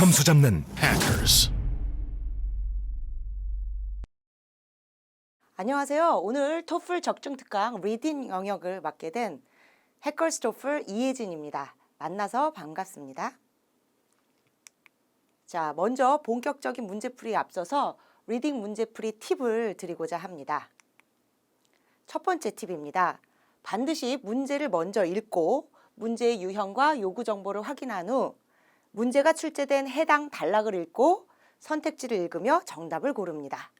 점수 잡는 Hackers. 안녕하세요. 오늘 토플 적중 특강 리딩 영역을 맡게 된 해커스 토플 이혜진입니다. 만나서 반갑습니다. 자, 먼저 본격적인 문제풀이에 앞서서 리딩 문제풀이 팁을 드리고자 합니다. 첫 번째 팁입니다. 반드시 문제를 먼저 읽고 문제의 유형과 요구 정보를 확인한 후 문제가 출제된 해당 단락을 읽고 선택지를 읽으며 정답을 고릅니다.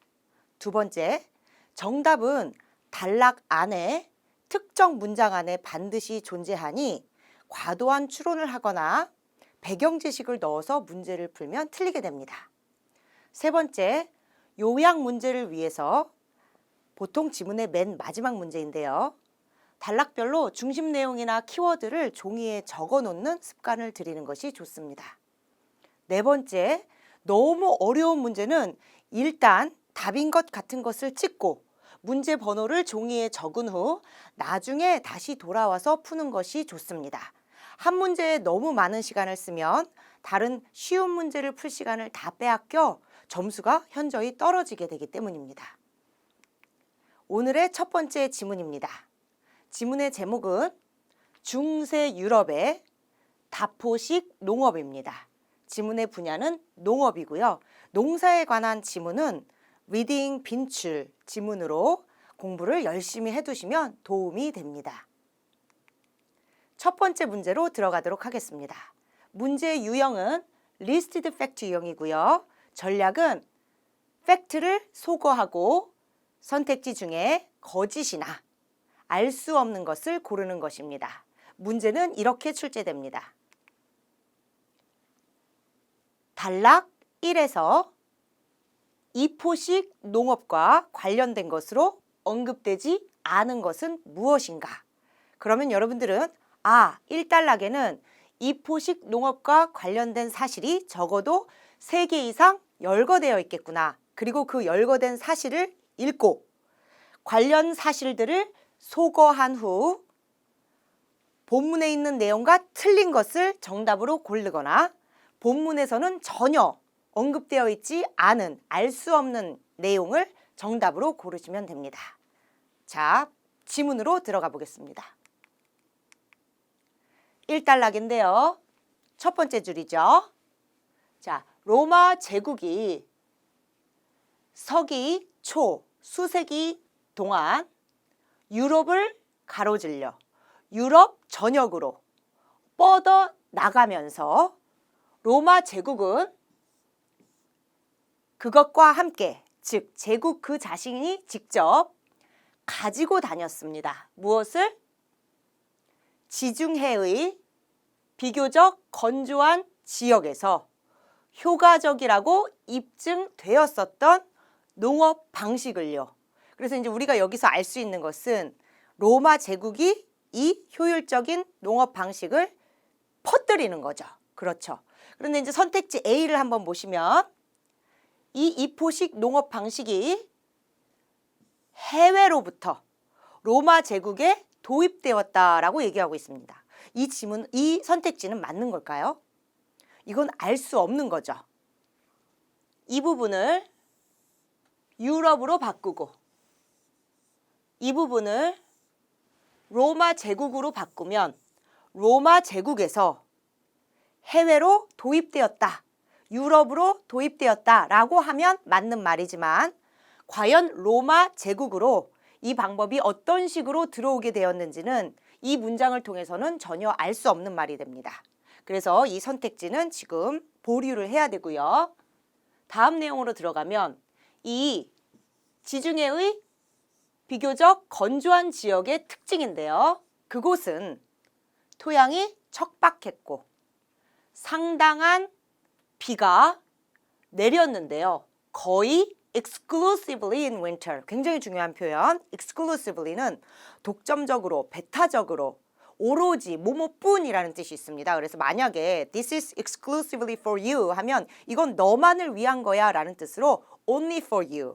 두 번째, 정답은 단락 안에 특정 문장 안에 반드시 존재하니 과도한 추론을 하거나 배경 지식을 넣어서 문제를 풀면 틀리게 됩니다. 세 번째, 요약 문제를 위해서 보통 지문의 맨 마지막 문제인데요. 단락별로 중심 내용이나 키워드를 종이에 적어 놓는 습관을 들이는 것이 좋습니다. 네 번째, 너무 어려운 문제는 일단 답인 것 같은 것을 찍고 문제 번호를 종이에 적은 후 나중에 다시 돌아와서 푸는 것이 좋습니다. 한 문제에 너무 많은 시간을 쓰면 다른 쉬운 문제를 풀 시간을 다 빼앗겨 점수가 현저히 떨어지게 되기 때문입니다. 오늘의 첫 번째 지문입니다. 지문의 제목은 중세 유럽의 다포식 농업입니다. 지문의 분야는 농업이고요. 농사에 관한 지문은 리딩 빈출 지문으로 공부를 열심히 해두시면 도움이 됩니다. 첫 번째 문제로 들어가도록 하겠습니다. 문제의 유형은 listed fact 유형이고요. 전략은 팩트를 소거하고 선택지 중에 거짓이나 알 수 없는 것을 고르는 것입니다. 문제는 이렇게 출제됩니다. 단락 1에서 이포식 농업과 관련된 것으로 언급되지 않은 것은 무엇인가? 그러면 여러분들은 1단락에는 이포식 농업과 관련된 사실이 적어도 3개 이상 열거되어 있겠구나. 그리고 그 열거된 사실을 읽고 관련 사실들을 소거한 후 본문에 있는 내용과 틀린 것을 정답으로 고르거나 본문에서는 전혀 언급되어 있지 않은 알 수 없는 내용을 정답으로 고르시면 됩니다. 자, 지문으로 들어가 보겠습니다. 1단락인데요. 첫 번째 줄이죠. 자, 로마 제국이 서기 초 수세기 동안 유럽을 가로질러 유럽 전역으로 뻗어 나가면서 로마 제국은 그것과 함께, 즉 제국 그 자신이 직접 가지고 다녔습니다. 무엇을? 지중해의 비교적 건조한 지역에서 효과적이라고 입증되었었던 농업 방식을요. 그래서 이제 우리가 여기서 알 수 있는 것은 로마 제국이 이 효율적인 농업 방식을 퍼뜨리는 거죠. 그렇죠. 그런데 이제 선택지 A를 한번 보시면 이 이포식 농업 방식이 해외로부터 로마 제국에 도입되었다라고 얘기하고 있습니다. 이 선택지는 맞는 걸까요? 이건 알 수 없는 거죠. 이 부분을 유럽으로 바꾸고 이 부분을 로마 제국으로 바꾸면 로마 제국에서 해외로 도입되었다, 유럽으로 도입되었다라고 하면 맞는 말이지만 과연 로마 제국으로 이 방법이 어떤 식으로 들어오게 되었는지는 이 문장을 통해서는 전혀 알 수 없는 말이 됩니다. 그래서 이 선택지는 지금 보류를 해야 되고요. 다음 내용으로 들어가면 이 지중해의 비교적 건조한 지역의 특징인데요. 그곳은 토양이 척박했고 상당한 비가 내렸는데요. 거의 exclusively in winter. 굉장히 중요한 표현. exclusively는 독점적으로, 배타적으로, 오로지, 뭐뭐뿐이라는 뜻이 있습니다. 그래서 만약에 this is exclusively for you 하면 이건 너만을 위한 거야 라는 뜻으로 only for you,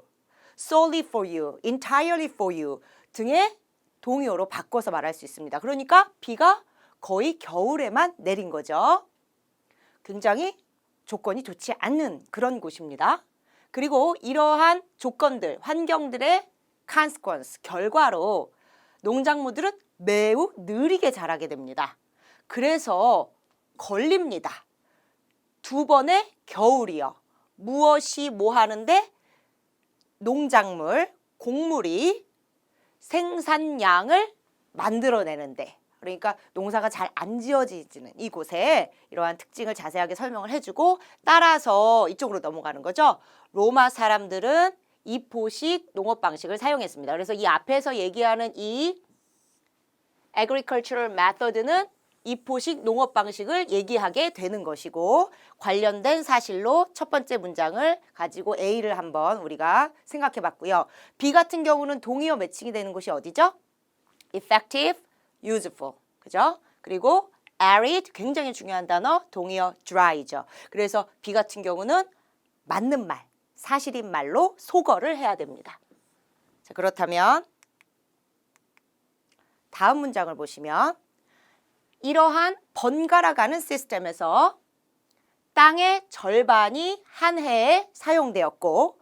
solely for you, entirely for you 등의 동의어로 바꿔서 말할 수 있습니다. 그러니까 비가 거의 겨울에만 내린 거죠. 굉장히 조건이 좋지 않는 그런 곳입니다. 그리고 이러한 조건들, 환경들의 consequence, 결과로 농작물들은 매우 느리게 자라게 됩니다. 그래서 걸립니다. 두 번의 겨울이요. 무엇이 뭐 하는데 농작물, 곡물이 생산량을 만들어내는데, 그러니까 농사가 잘 안 지어지는 이곳에 이러한 특징을 자세하게 설명을 해주고 따라서 이쪽으로 넘어가는 거죠. 로마 사람들은 이포식 농업 방식을 사용했습니다. 그래서 이 앞에서 얘기하는 이 agricultural method는 이포식 농업 방식을 얘기하게 되는 것이고, 관련된 사실로 첫 번째 문장을 가지고 A를 한번 우리가 생각해 봤고요. B 같은 경우는 동의어 매칭이 되는 곳이 어디죠? effective, useful. 그죠? 그리고 arid, 굉장히 중요한 단어, 동의어 dry죠. 그래서 B 같은 경우는 맞는 말, 사실인 말로 소거를 해야 됩니다. 자, 그렇다면 다음 문장을 보시면 이러한 번갈아가는 시스템에서 땅의 절반이 한 해에 사용되었고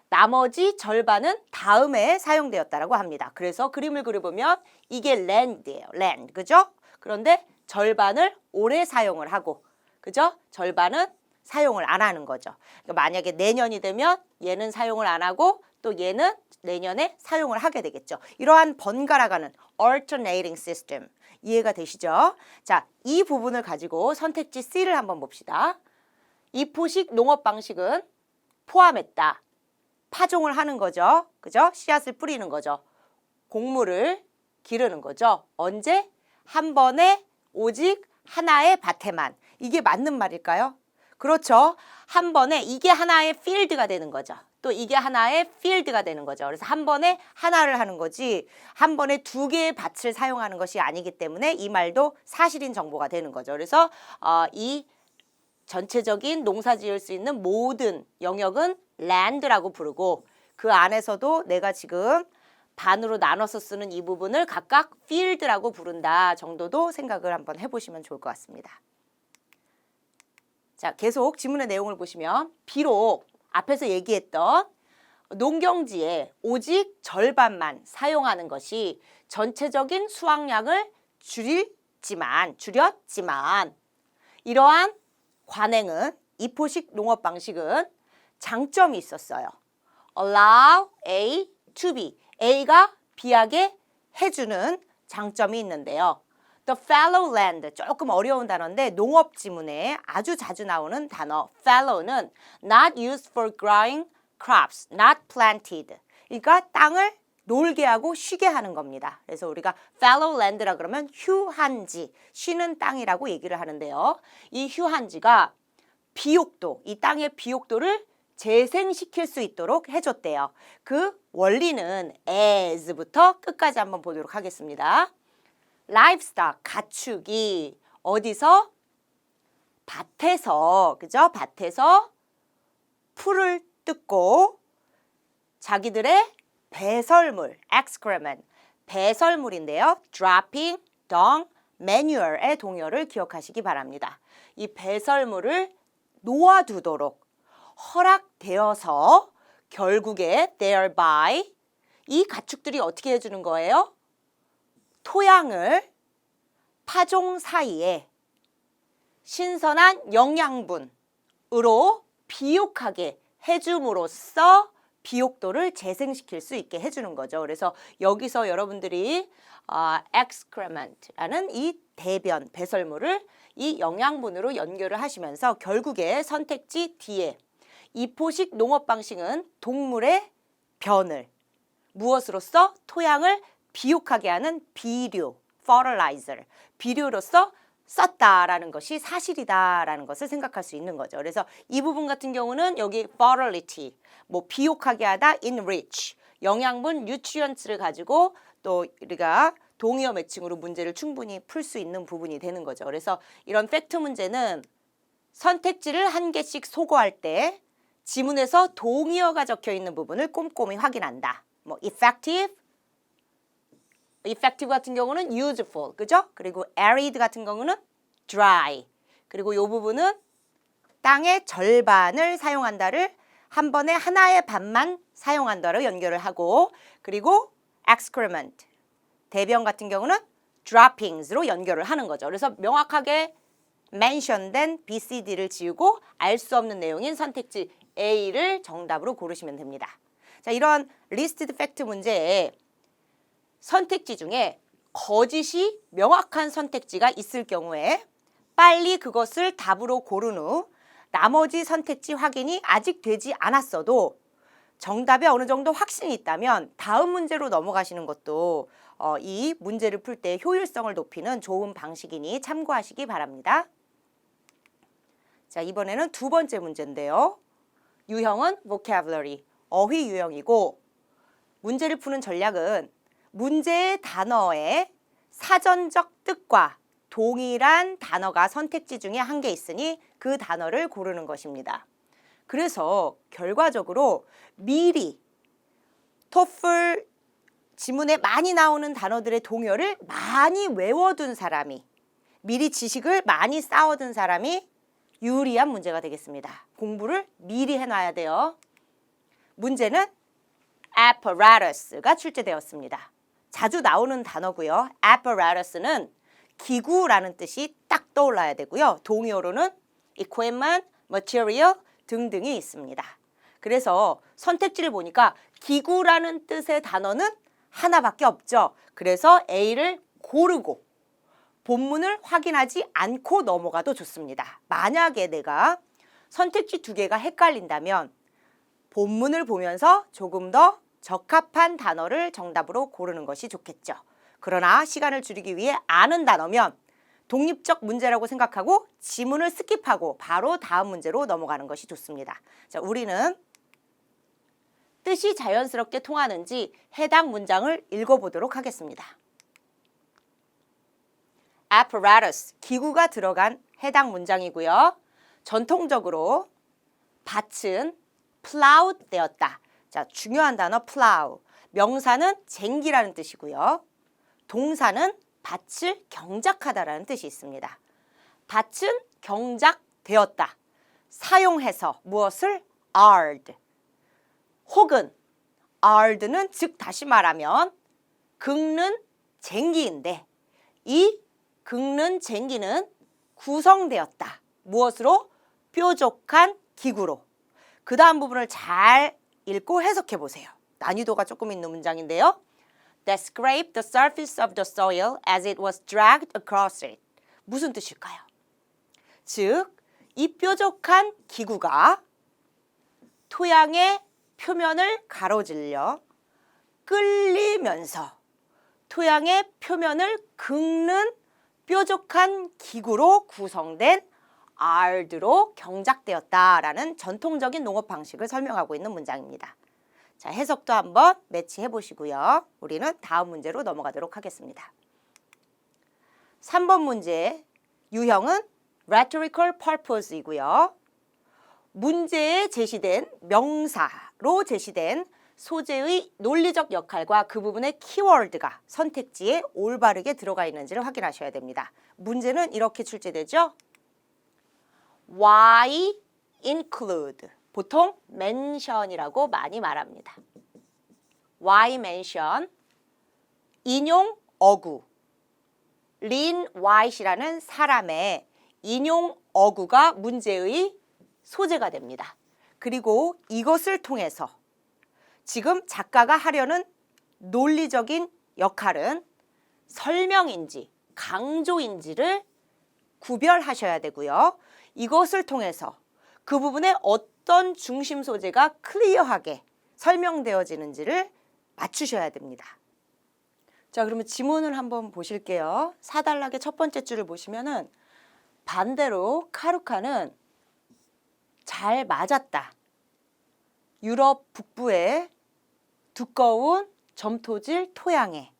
나머지 절반은 다음 해에 사용되었다라고 합니다. 그래서 그림을 그려보면 이게 land예요. land. 그죠? 그런데 절반을 올해 사용을 하고, 그죠? 절반은 사용을 안 하는 거죠. 그러니까 만약에 내년이 되면 얘는 사용을 안 하고 또 얘는 내년에 사용을 하게 되겠죠. 이러한 번갈아가는 alternating system. 이해가 되시죠? 자, 이 부분을 가지고 선택지 C를 한번 봅시다. 이포식 농업 방식은 포함했다. 파종을 하는 거죠. 그죠? 씨앗을 뿌리는 거죠. 곡물을 기르는 거죠. 언제? 한 번에 오직 하나의 밭에만. 이게 맞는 말일까요? 그렇죠. 한 번에 이게 하나의 필드가 되는 거죠. 또 이게 하나의 필드가 되는 거죠. 그래서 한 번에 하나를 하는 거지 한 번에 두 개의 밭을 사용하는 것이 아니기 때문에 이 말도 사실인 정보가 되는 거죠. 그래서 이 전체적인 농사 지을 수 있는 모든 영역은 land라고 부르고 그 안에서도 내가 지금 반으로 나눠서 쓰는 이 부분을 각각 field라고 부른다 정도도 생각을 한번 해보시면 좋을 것 같습니다. 자, 계속 지문의 내용을 보시면 비록 앞에서 얘기했던 농경지에 오직 절반만 사용하는 것이 전체적인 수확량을 줄였지만 이러한 관행은 이포식 농업 방식은 장점이 있었어요. Allow A to B. A가 B하게 해주는 장점이 있는데요. The fallow land, 조금 어려운 단어인데 농업 지문에 아주 자주 나오는 단어 fallow는 not used for growing crops, not planted. 그러니까 땅을 놀게 하고 쉬게 하는 겁니다. 그래서 우리가 fallow land라 그러면 휴한지, 쉬는 땅이라고 얘기를 하는데요. 이 휴한지가 비옥도, 이 땅의 비옥도를 재생시킬 수 있도록 해줬대요. 그 원리는 as부터 끝까지 한번 보도록 하겠습니다. livestock, 가축이 어디서? 밭에서, 그죠? 밭에서 풀을 뜯고 자기들의 배설물, excrement, 배설물인데요. dropping, dung, manure의 동요를 기억하시기 바랍니다. 이 배설물을 놓아두도록 허락되어서 결국에 thereby 이 가축들이 어떻게 해주는 거예요? 토양을 파종 사이에 신선한 영양분으로 비옥하게 해줌으로써 비옥도를 재생시킬 수 있게 해주는 거죠. 그래서 여기서 여러분들이 excrement라는 이 대변, 배설물을 이 영양분으로 연결을 하시면서 결국에 선택지 D에 이포식 농업 방식은 동물의 변을 무엇으로써? 토양을 비옥하게 하는 비료, fertilizer, 비료로서 썼다라는 것이 사실이다라는 것을 생각할 수 있는 거죠. 그래서 이 부분 같은 경우는 여기 fertility, 뭐 비옥하게 하다, enrich, 영양분, nutrients를 가지고 또 우리가 동의어 매칭으로 문제를 충분히 풀 수 있는 부분이 되는 거죠. 그래서 이런 팩트 문제는 선택지를 한 개씩 소거할 때 지문에서 동의어가 적혀 있는 부분을 꼼꼼히 확인한다. 뭐 effective 같은 경우는 useful, 그죠? 그리고 arid 같은 경우는 dry. 그리고 이 부분은 땅의 절반을 사용한다를 한 번에 하나의 반만 사용한다로 연결을 하고, 그리고 excrement, 대변 같은 경우는 droppings로 연결을 하는 거죠. 그래서 명확하게 mention된 B, C, D를 지우고 알 수 없는 내용인 선택지 A를 정답으로 고르시면 됩니다. 자, 이런 리스티드 팩트 문제에 선택지 중에 거짓이 명확한 선택지가 있을 경우에 빨리 그것을 답으로 고른 후 나머지 선택지 확인이 아직 되지 않았어도 정답에 어느 정도 확신이 있다면 다음 문제로 넘어가시는 것도 이 문제를 풀 때 효율성을 높이는 좋은 방식이니 참고하시기 바랍니다. 자, 이번에는 두 번째 문제인데요. 유형은 vocabulary, 어휘 유형이고, 문제를 푸는 전략은 문제의 단어의 사전적 뜻과 동일한 단어가 선택지 중에 한 개 있으니 그 단어를 고르는 것입니다. 그래서 결과적으로 미리 토플 지문에 많이 나오는 단어들의 동요를 많이 외워둔 사람이, 미리 지식을 많이 쌓아둔 사람이 유리한 문제가 되겠습니다. 공부를 미리 해놔야 돼요. 문제는 apparatus가 출제되었습니다. 자주 나오는 단어고요. apparatus는 기구라는 뜻이 딱 떠올라야 되고요. 동의어로는 equipment, material 등등이 있습니다. 그래서 선택지를 보니까 기구라는 뜻의 단어는 하나밖에 없죠. 그래서 A를 고르고 본문을 확인하지 않고 넘어가도 좋습니다. 만약에 내가 선택지 두 개가 헷갈린다면 본문을 보면서 조금 더 적합한 단어를 정답으로 고르는 것이 좋겠죠. 그러나 시간을 줄이기 위해 아는 단어면 독립적 문제라고 생각하고 지문을 스킵하고 바로 다음 문제로 넘어가는 것이 좋습니다. 자, 우리는 뜻이 자연스럽게 통하는지 해당 문장을 읽어보도록 하겠습니다. apparatus, 기구가 들어간 해당 문장이고요. 전통적으로 밭은 plowed 되었다. 자, 중요한 단어 plow. 명사는 쟁기라는 뜻이고요. 동사는 밭을 경작하다라는 뜻이 있습니다. 밭은 경작되었다. 사용해서 무엇을? ard. 혹은 ard는 즉 다시 말하면 긁는 쟁기인데 이 긁는 쟁기는 구성되었다. 무엇으로? 뾰족한 기구로. 그 다음 부분을 잘 읽고 해석해 보세요. 난이도가 조금 있는 문장인데요. That scraped the surface of the soil as it was dragged across it. 무슨 뜻일까요? 즉, 이 뾰족한 기구가 토양의 표면을 가로질러 끌리면서 토양의 표면을 긁는 뾰족한 기구로 구성된 ard로 경작되었다라는 전통적인 농업 방식을 설명하고 있는 문장입니다. 자, 해석도 한번 매치해 보시고요. 우리는 다음 문제로 넘어가도록 하겠습니다. 3번 문제 유형은 rhetorical purpose이고요. 문제에 제시된 명사로 제시된 소재의 논리적 역할과 그 부분의 키워드가 선택지에 올바르게 들어가 있는지를 확인하셔야 됩니다. 문제는 이렇게 출제되죠. Why include? 보통 mention이라고 많이 말합니다. Why mention? 인용 어구. 린 와이트라는 사람의 인용 어구가 문제의 소재가 됩니다. 그리고 이것을 통해서 지금 작가가 하려는 논리적인 역할은 설명인지 강조인지를 구별하셔야 되고요. 이것을 통해서 그 부분에 어떤 중심 소재가 클리어하게 설명되어지는지를 맞추셔야 됩니다. 자, 그러면 지문을 한번 보실게요. 4단락의 첫 번째 줄을 보시면은 반대로 카루카는 잘 맞았다. 유럽 북부의 두꺼운 점토질 토양에.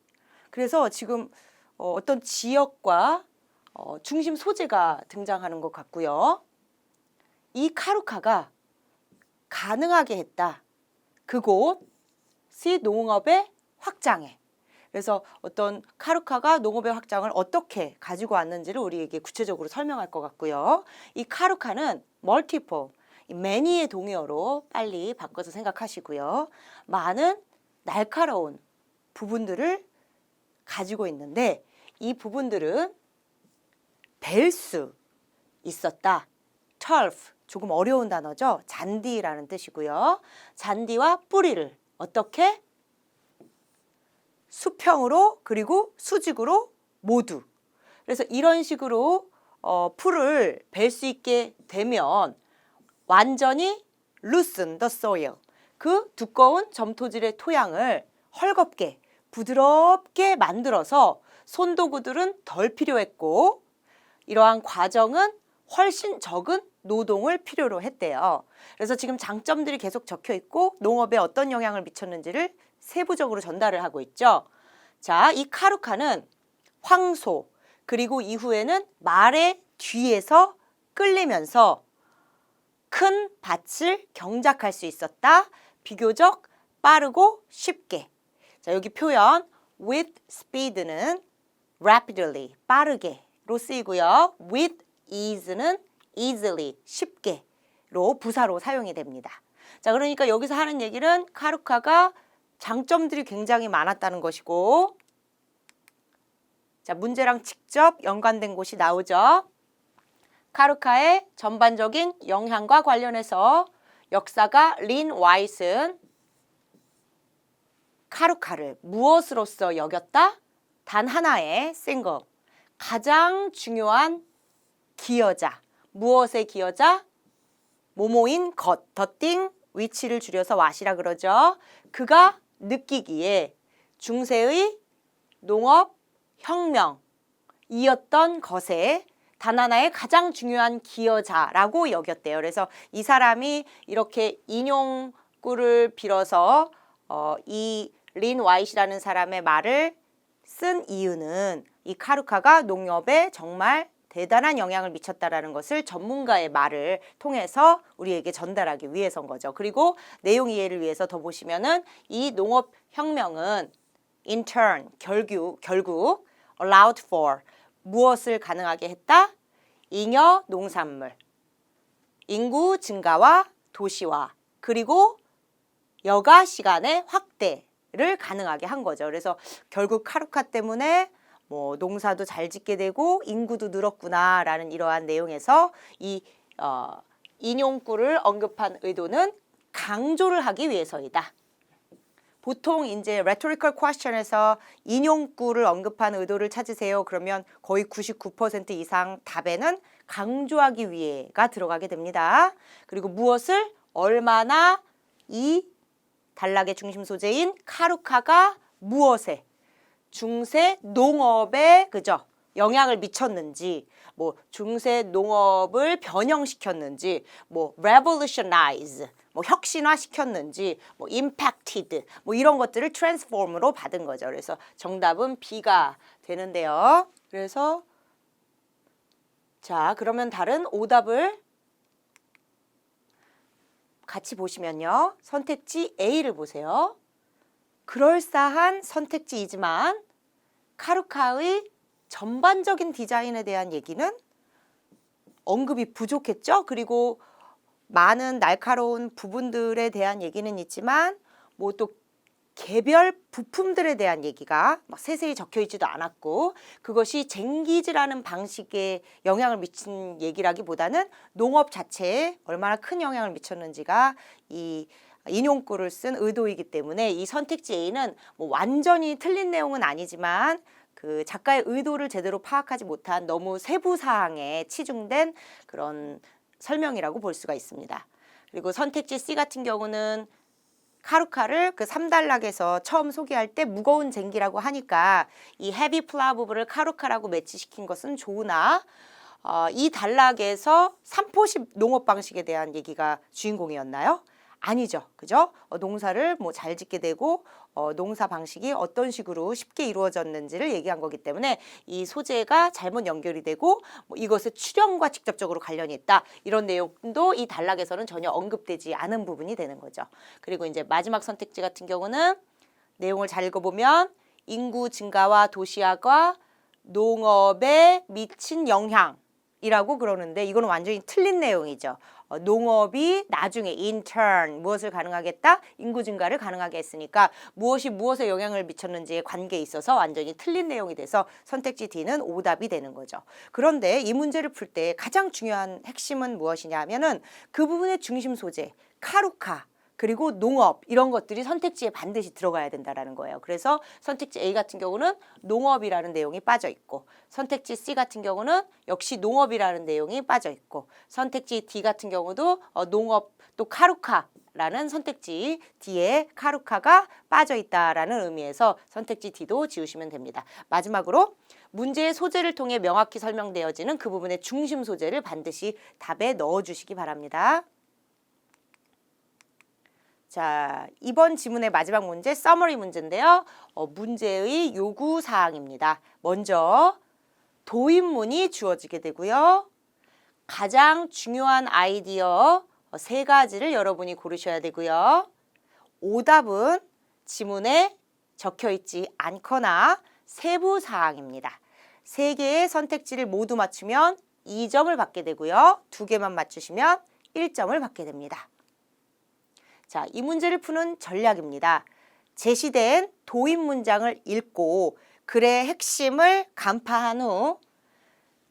그래서 지금 어떤 지역과 중심 소재가 등장하는 것 같고요. 이 카루카가 가능하게 했다. 그곳이 농업의 확장에. 그래서 어떤 카루카가 농업의 확장을 어떻게 가지고 왔는지를 우리에게 구체적으로 설명할 것 같고요. 이 카루카는 multiple. 이 many의 동의어로 빨리 바꿔서 생각하시고요. 많은 날카로운 부분들을 가지고 있는데 이 부분들은 벨 수 있었다. turf, 조금 어려운 단어죠. 잔디라는 뜻이고요. 잔디와 뿌리를 어떻게? 수평으로 그리고 수직으로 모두. 그래서 이런 식으로 풀을 벨 수 있게 되면 완전히 loosen the soil. 그 두꺼운 점토질의 토양을 헐겁게 부드럽게 만들어서 손도구들은 덜 필요했고 이러한 과정은 훨씬 적은 노동을 필요로 했대요. 그래서 지금 장점들이 계속 적혀 있고 농업에 어떤 영향을 미쳤는지를 세부적으로 전달을 하고 있죠. 자, 이 카루카는 황소 그리고 이후에는 말의 뒤에서 끌리면서 큰 밭을 경작할 수 있었다. 비교적 빠르고 쉽게. 자, 여기 표현 with speed는 rapidly, 빠르게로 쓰이고요. with ease는 easily, 쉽게로 부사로 사용이 됩니다. 자, 그러니까 여기서 하는 얘기는 카루카가 장점들이 굉장히 많았다는 것이고 자, 문제랑 직접 연관된 곳이 나오죠. 카루카의 전반적인 영향과 관련해서 역사가 린 와이트는 카루카를 무엇으로서 여겼다? 단 하나의 싱글, 가장 중요한 기여자. 무엇의 기여자? 모모인 것, 더띵, 위치를 줄여서 왓이라 그러죠. 그가 느끼기에 중세의 농업 혁명이었던 것에 단 하나의 가장 중요한 기여자라고 여겼대요. 그래서 이 사람이 이렇게 인용구를 빌어서 이 린 와이트라는 사람의 말을 쓴 이유는 이 카루카가 농업에 정말 대단한 영향을 미쳤다라는 것을 전문가의 말을 통해서 우리에게 전달하기 위해서인 거죠. 그리고 내용 이해를 위해서 더 보시면은 이 농업 혁명은 in turn 결국 allowed for 무엇을 가능하게 했다? 잉여 농산물, 인구 증가와 도시화, 그리고 여가 시간의 확대를 가능하게 한 거죠. 그래서 결국 카루카 때문에 뭐 농사도 잘 짓게 되고 인구도 늘었구나라는 이러한 내용에서 이 인용구를 언급한 의도는 강조를 하기 위해서이다. 보통 이제 rhetorical question에서 인용구를 언급한 의도를 찾으세요. 그러면 거의 99% 이상 답에는 강조하기 위해가 들어가게 됩니다. 그리고 무엇을 얼마나 이 단락의 중심 소재인 카루카가 무엇에 중세 농업에 그죠? 영향을 미쳤는지, 뭐 중세 농업을 변형시켰는지, 뭐 revolutionize, 뭐 혁신화시켰는지, 뭐 impacted, 뭐 이런 것들을 transform으로 받은 거죠. 그래서 정답은 B가 되는데요. 그래서 자, 그러면 다른 오답을 같이 보시면요. 선택지 A를 보세요. 그럴싸한 선택지이지만 카루카의 전반적인 디자인에 대한 얘기는 언급이 부족했죠. 그리고 많은 날카로운 부분들에 대한 얘기는 있지만 뭐 또 개별 부품들에 대한 얘기가 막 세세히 적혀 있지도 않았고 그것이 쟁기질하는 방식에 영향을 미친 얘기라기보다는 농업 자체에 얼마나 큰 영향을 미쳤는지가 이 인용구를 쓴 의도이기 때문에 이 선택지 A는 뭐 완전히 틀린 내용은 아니지만 그 작가의 의도를 제대로 파악하지 못한 너무 세부 사항에 치중된 그런 설명이라고 볼 수가 있습니다. 그리고 선택지 C 같은 경우는 카루카를 그 3단락에서 처음 소개할 때 무거운 쟁기라고 하니까 이 헤비 플라우 부분을 카루카라고 매치시킨 것은 좋으나 이 단락에서 삼포식 농업 방식에 대한 얘기가 주인공이었나요? 아니죠. 그죠? 농사를 뭐 잘 짓게 되고 농사 방식이 어떤 식으로 쉽게 이루어졌는지를 얘기한 거기 때문에 이 소재가 잘못 연결이 되고 뭐 이것의 출현과 직접적으로 관련이 있다. 이런 내용도 이 단락에서는 전혀 언급되지 않은 부분이 되는 거죠. 그리고 이제 마지막 선택지 같은 경우는 내용을 잘 읽어보면 인구 증가와 도시화가 농업에 미친 영향이라고 그러는데 이거는 완전히 틀린 내용이죠. 농업이 나중에 in turn 무엇을 가능하겠다? 인구 증가를 가능하게 했으니까 무엇이 무엇에 영향을 미쳤는지에 관계에 있어서 완전히 틀린 내용이 돼서 선택지 D는 오답이 되는 거죠. 그런데 이 문제를 풀 때 가장 중요한 핵심은 무엇이냐 하면은 그 부분의 중심 소재, 카루카, 그리고 농업 이런 것들이 선택지에 반드시 들어가야 된다라는 거예요. 그래서 선택지 A 같은 경우는 농업이라는 내용이 빠져 있고 선택지 C 같은 경우는 역시 농업이라는 내용이 빠져 있고 선택지 D 같은 경우도 농업 또 카루카라는 선택지 D에 카루카가 빠져 있다라는 의미에서 선택지 D도 지우시면 됩니다. 마지막으로 문제의 소재를 통해 명확히 설명되어지는 그 부분의 중심 소재를 반드시 답에 넣어주시기 바랍니다. 자, 이번 지문의 마지막 문제 서머리 문제인데요. 문제의 요구 사항입니다. 먼저 도입문이 주어지게 되고요. 가장 중요한 아이디어 세 가지를 여러분이 고르셔야 되고요. 오답은 지문에 적혀 있지 않거나 세부 사항입니다. 세 개의 선택지를 모두 맞추면 2점을 받게 되고요. 2개만 맞추시면 1점을 받게 됩니다. 자, 이 문제를 푸는 전략입니다. 제시된 도입 문장을 읽고 글의 핵심을 간파한 후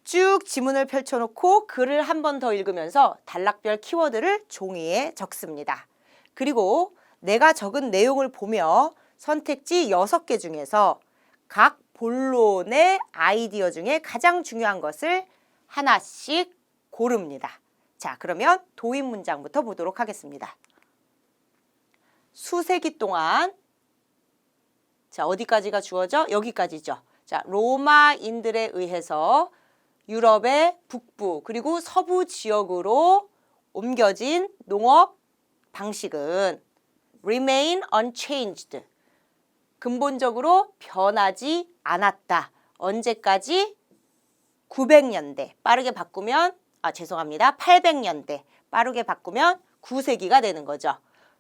쭉 지문을 펼쳐놓고 글을 한 번 더 읽으면서 단락별 키워드를 종이에 적습니다. 그리고 내가 적은 내용을 보며 선택지 6개 중에서 각 본론의 아이디어 중에 가장 중요한 것을 하나씩 고릅니다. 자, 그러면 도입 문장부터 보도록 하겠습니다. 수세기 동안 자, 어디까지가 주어져? 여기까지죠. 자, 로마인들에 의해서 유럽의 북부 그리고 서부 지역으로 옮겨진 농업 방식은 remain unchanged. 근본적으로 변하지 않았다. 언제까지? 900년대. 빠르게 바꾸면 800년대. 빠르게 바꾸면 9세기가 되는 거죠.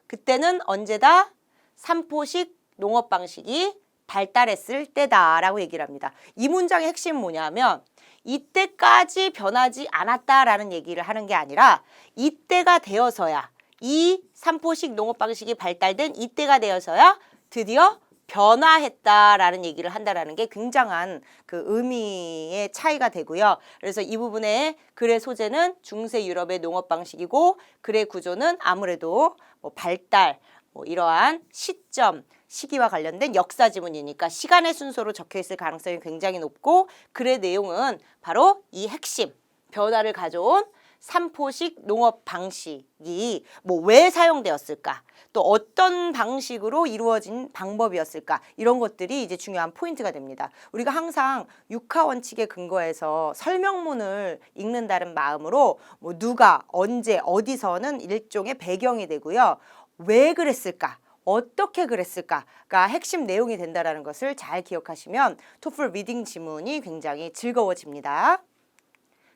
그때는 언제다? 삼포식 농업 방식이 발달했을 때다라고 얘기를 합니다. 이 문장의 핵심은 뭐냐면 이때까지 변하지 않았다라는 얘기를 하는 게 아니라 이때가 되어서야 이 삼포식 농업 방식이 발달된 이때가 되어서야 드디어 변화했다라는 얘기를 한다라는 게 굉장한 그 의미의 차이가 되고요. 그래서 이 부분의 글의 소재는 중세 유럽의 농업 방식이고 글의 구조는 아무래도 발달, 이러한 시점, 시기와 관련된 역사 지문이니까 시간의 순서로 적혀 있을 가능성이 굉장히 높고 글의 내용은 바로 이 핵심, 변화를 가져온 삼포식 농업 방식이 왜 사용되었을까? 또 어떤 방식으로 이루어진 방법이었을까? 이런 것들이 이제 중요한 포인트가 됩니다. 우리가 항상 육하 원칙에 근거해서 설명문을 읽는다는 마음으로 누가, 언제, 어디서는 일종의 배경이 되고요. 왜 그랬을까? 어떻게 그랬을까가 핵심 내용이 된다는 것을 잘 기억하시면 토플 리딩 지문이 굉장히 즐거워집니다.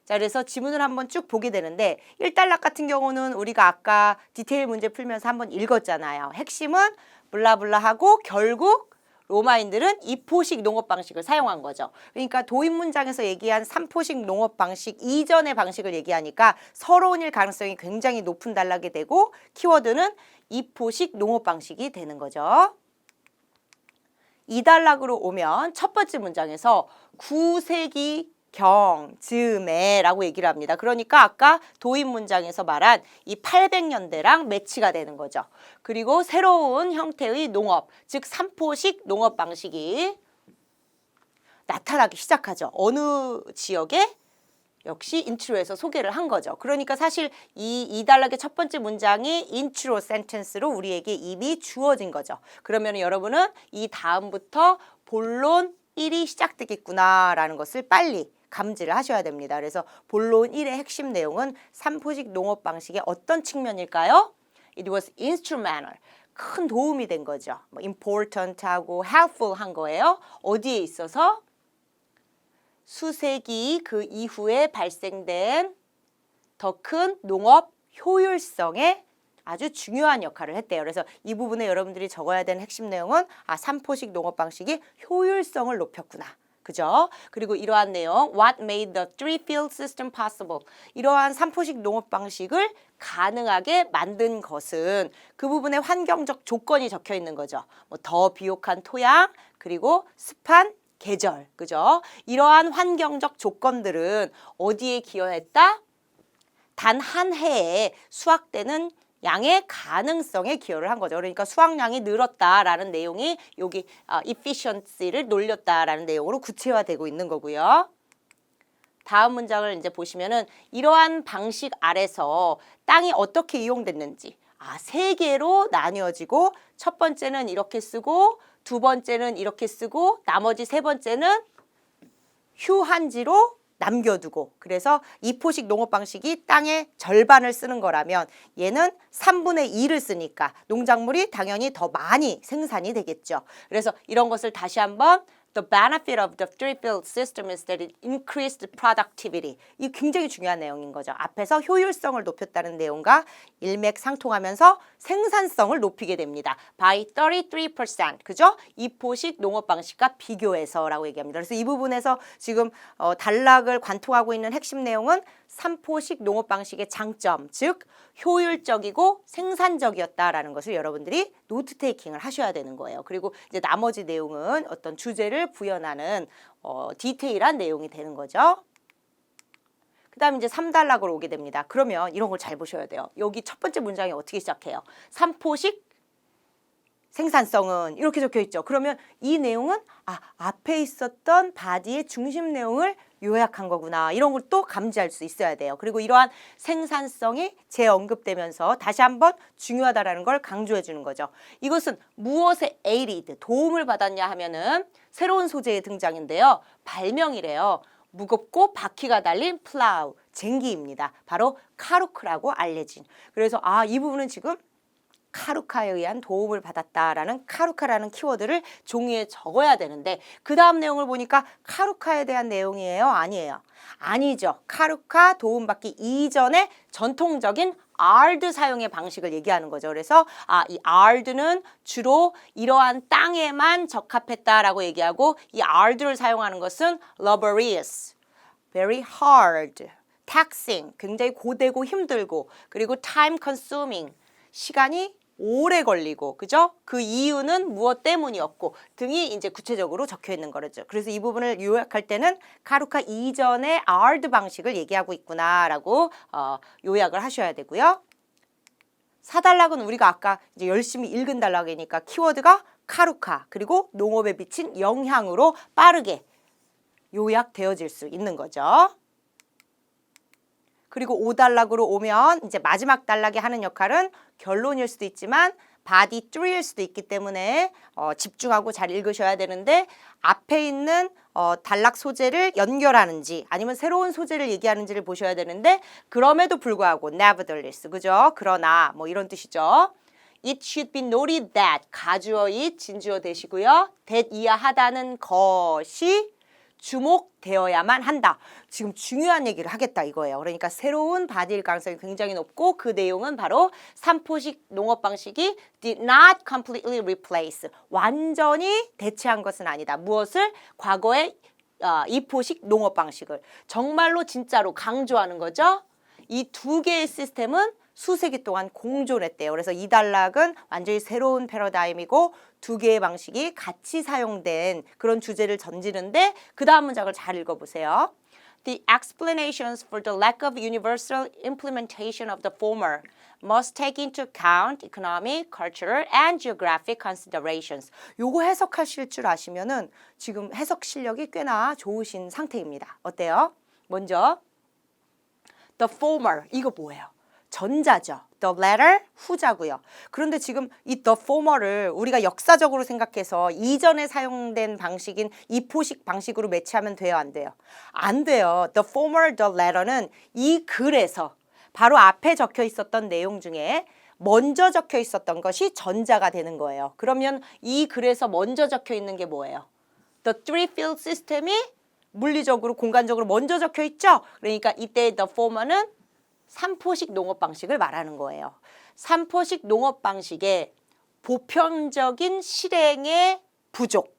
자, 그래서 지문을 한번 쭉 보게 되는데 1단락 같은 경우는 우리가 아까 디테일 문제 풀면서 한번 읽었잖아요. 핵심은 블라블라하고 결국 로마인들은 이포식 농업 방식을 사용한 거죠. 그러니까 도입 문장에서 얘기한 삼포식 농업 방식 이전의 방식을 얘기하니까 서러운일 가능성이 굉장히 높은 단락이 되고 키워드는 이포식 농업 방식이 되는 거죠. 2단락으로 오면 첫 번째 문장에서 9세기 경즈매라고 얘기를 합니다. 그러니까 아까 도입 문장에서 말한 이 800년대랑 매치가 되는 거죠. 그리고 새로운 형태의 농업, 즉 삼포식 농업 방식이 나타나기 시작하죠. 어느 지역에? 역시 인트로에서 소개를 한 거죠. 그러니까 사실 이 2단락의 첫 번째 문장이 인트로 센텐스로 우리에게 이미 주어진 거죠. 그러면 여러분은 이 다음부터 본론 1이 시작되겠구나라는 것을 빨리 감지를 하셔야 됩니다. 그래서 본론 1의 핵심 내용은 삼포식 농업 방식의 어떤 측면일까요? It was instrumental. 큰 도움이 된 거죠. important하고 helpful한 거예요. 어디에 있어서? 수세기 그 이후에 발생된 더 큰 농업 효율성에 아주 중요한 역할을 했대요. 그래서 이 부분에 여러분들이 적어야 되는 핵심 내용은 삼포식 농업 방식이 효율성을 높였구나. 그죠? 그리고 이러한 내용, what made the three-field system possible? 이러한 삼포식 농업 방식을 가능하게 만든 것은 그 부분에 환경적 조건이 적혀 있는 거죠. 뭐 더 비옥한 토양, 그리고 습한 계절, 그죠? 이러한 환경적 조건들은 어디에 기여했다? 단 한 해에 수확되는 양의 가능성에 기여를 한 거죠. 그러니까 수확량이 늘었다라는 내용이 여기 efficiency를 놀렸다라는 내용으로 구체화되고 있는 거고요. 다음 문장을 이제 보시면은 이러한 방식 아래서 땅이 어떻게 이용됐는지 세 개로 나뉘어지고 첫 번째는 이렇게 쓰고 두 번째는 이렇게 쓰고 나머지 세 번째는 휴한지로 남겨두고 그래서 이포식 농업 방식이 땅의 절반을 쓰는 거라면 얘는 3분의 2를 쓰니까 농작물이 당연히 더 많이 생산이 되겠죠. 그래서 이런 것을 다시 한번 The benefit of the three-field system is that it increased productivity. 이 굉장히 중요한 내용인 거죠. 앞에서 효율성을 높였다는 내용과 일맥상통하면서 생산성을 높이게 됩니다. By 33%. 그죠? 이포식 농업 방식과 비교해서라고 얘기합니다. 그래서 이 부분에서 지금 단락을 관통하고 있는 핵심 내용은 삼포식 농업 방식의 장점, 즉 효율적이고 생산적이었다라는 것을 여러분들이 노트 테이킹을 하셔야 되는 거예요. 그리고 이제 나머지 내용은 어떤 주제를 부연하는 디테일한 내용이 되는 거죠. 그 다음에 이제 3단락으로 오게 됩니다. 그러면 이런 걸 잘 보셔야 돼요. 여기 첫 번째 문장이 어떻게 시작해요? 삼포식 생산성은 이렇게 적혀 있죠. 그러면 이 내용은 앞에 있었던 바디의 중심 내용을 요약한 거구나. 이런 걸 또 감지할 수 있어야 돼요. 그리고 이러한 생산성이 재언급되면서 다시 한번 중요하다라는 걸 강조해 주는 거죠. 이것은 무엇에 aided, 도움을 받았냐 하면은 새로운 소재의 등장인데요. 발명이래요. 무겁고 바퀴가 달린 플라우, 쟁기입니다. 바로 카루크라고 알려진. 그래서 이 부분은 지금 카루카에 의한 도움을 받았다라는 카루카라는 키워드를 종이에 적어야 되는데 그 다음 내용을 보니까 카루카에 대한 내용이에요? 아니에요. 아니죠. 카루카 도움받기 이전의 전통적인 아르드 사용의 방식을 얘기하는 거죠. 그래서 이 아르드는 주로 이러한 땅에만 적합했다라고 얘기하고 이 아르드를 사용하는 것은 laborious, very hard, taxing, 굉장히 고되고 힘들고 그리고 time consuming, 시간이 오래 걸리고, 그죠? 그 이유는 무엇 때문이었고 등이 이제 구체적으로 적혀 있는 거죠. 그래서 이 부분을 요약할 때는 카루카 이전의 아르드 방식을 얘기하고 있구나라고 요약을 하셔야 되고요. 4단락은 우리가 아까 이제 열심히 읽은 단락이니까 키워드가 카루카 그리고 농업에 미친 영향으로 빠르게 요약되어질 수 있는 거죠. 그리고 5단락으로 오면 이제 마지막 단락이 하는 역할은 결론일 수도 있지만 바디 3일 수도 있기 때문에 집중하고 잘 읽으셔야 되는데 앞에 있는 단락 소재를 연결하는지 아니면 새로운 소재를 얘기하는지를 보셔야 되는데 그럼에도 불구하고 nevertheless, 그죠? 그러나 뭐 이런 뜻이죠. It should be noted that 가주어 it 진주어 되시고요. that 이하하다는 것이 주목되어야만 한다. 지금 중요한 얘기를 하겠다 이거예요. 그러니까 새로운 바디일 가능성이 굉장히 높고 그 내용은 바로 삼포식 농업 방식이 did not completely replace, 완전히 대체한 것은 아니다. 무엇을? 과거의 이포식 농업 방식을. 정말로 진짜로 강조하는 거죠. 이 두 개의 시스템은 수세기 동안 공존했대요. 그래서 이 단락은 완전히 새로운 패러다임이고 두 개의 방식이 같이 사용된 그런 주제를 던지는데 그 다음 문장을 잘 읽어보세요. The explanations for the lack of universal implementation of the former must take into account economic, cultural, and geographic considerations. 요거 해석하실 줄 아시면은 지금 해석 실력이 꽤나 좋으신 상태입니다. 어때요? 먼저 the former, 이거 뭐예요? 전자죠. The latter, 후자고요. 그런데 지금 이 the former를 우리가 역사적으로 생각해서 이전에 사용된 방식인 이포식 방식으로 매치하면 돼요? 안 돼요? 안 돼요. The former, the latter는 이 글에서 바로 앞에 적혀 있었던 내용 중에 먼저 적혀 있었던 것이 전자가 되는 거예요. 그러면 이 글에서 먼저 적혀 있는 게 뭐예요? The three-field system이 물리적으로, 공간적으로 먼저 적혀 있죠? 그러니까 이때 the former는 삼포식 농업 방식을 말하는 거예요. 삼포식 농업 방식의 보편적인 실행의 부족,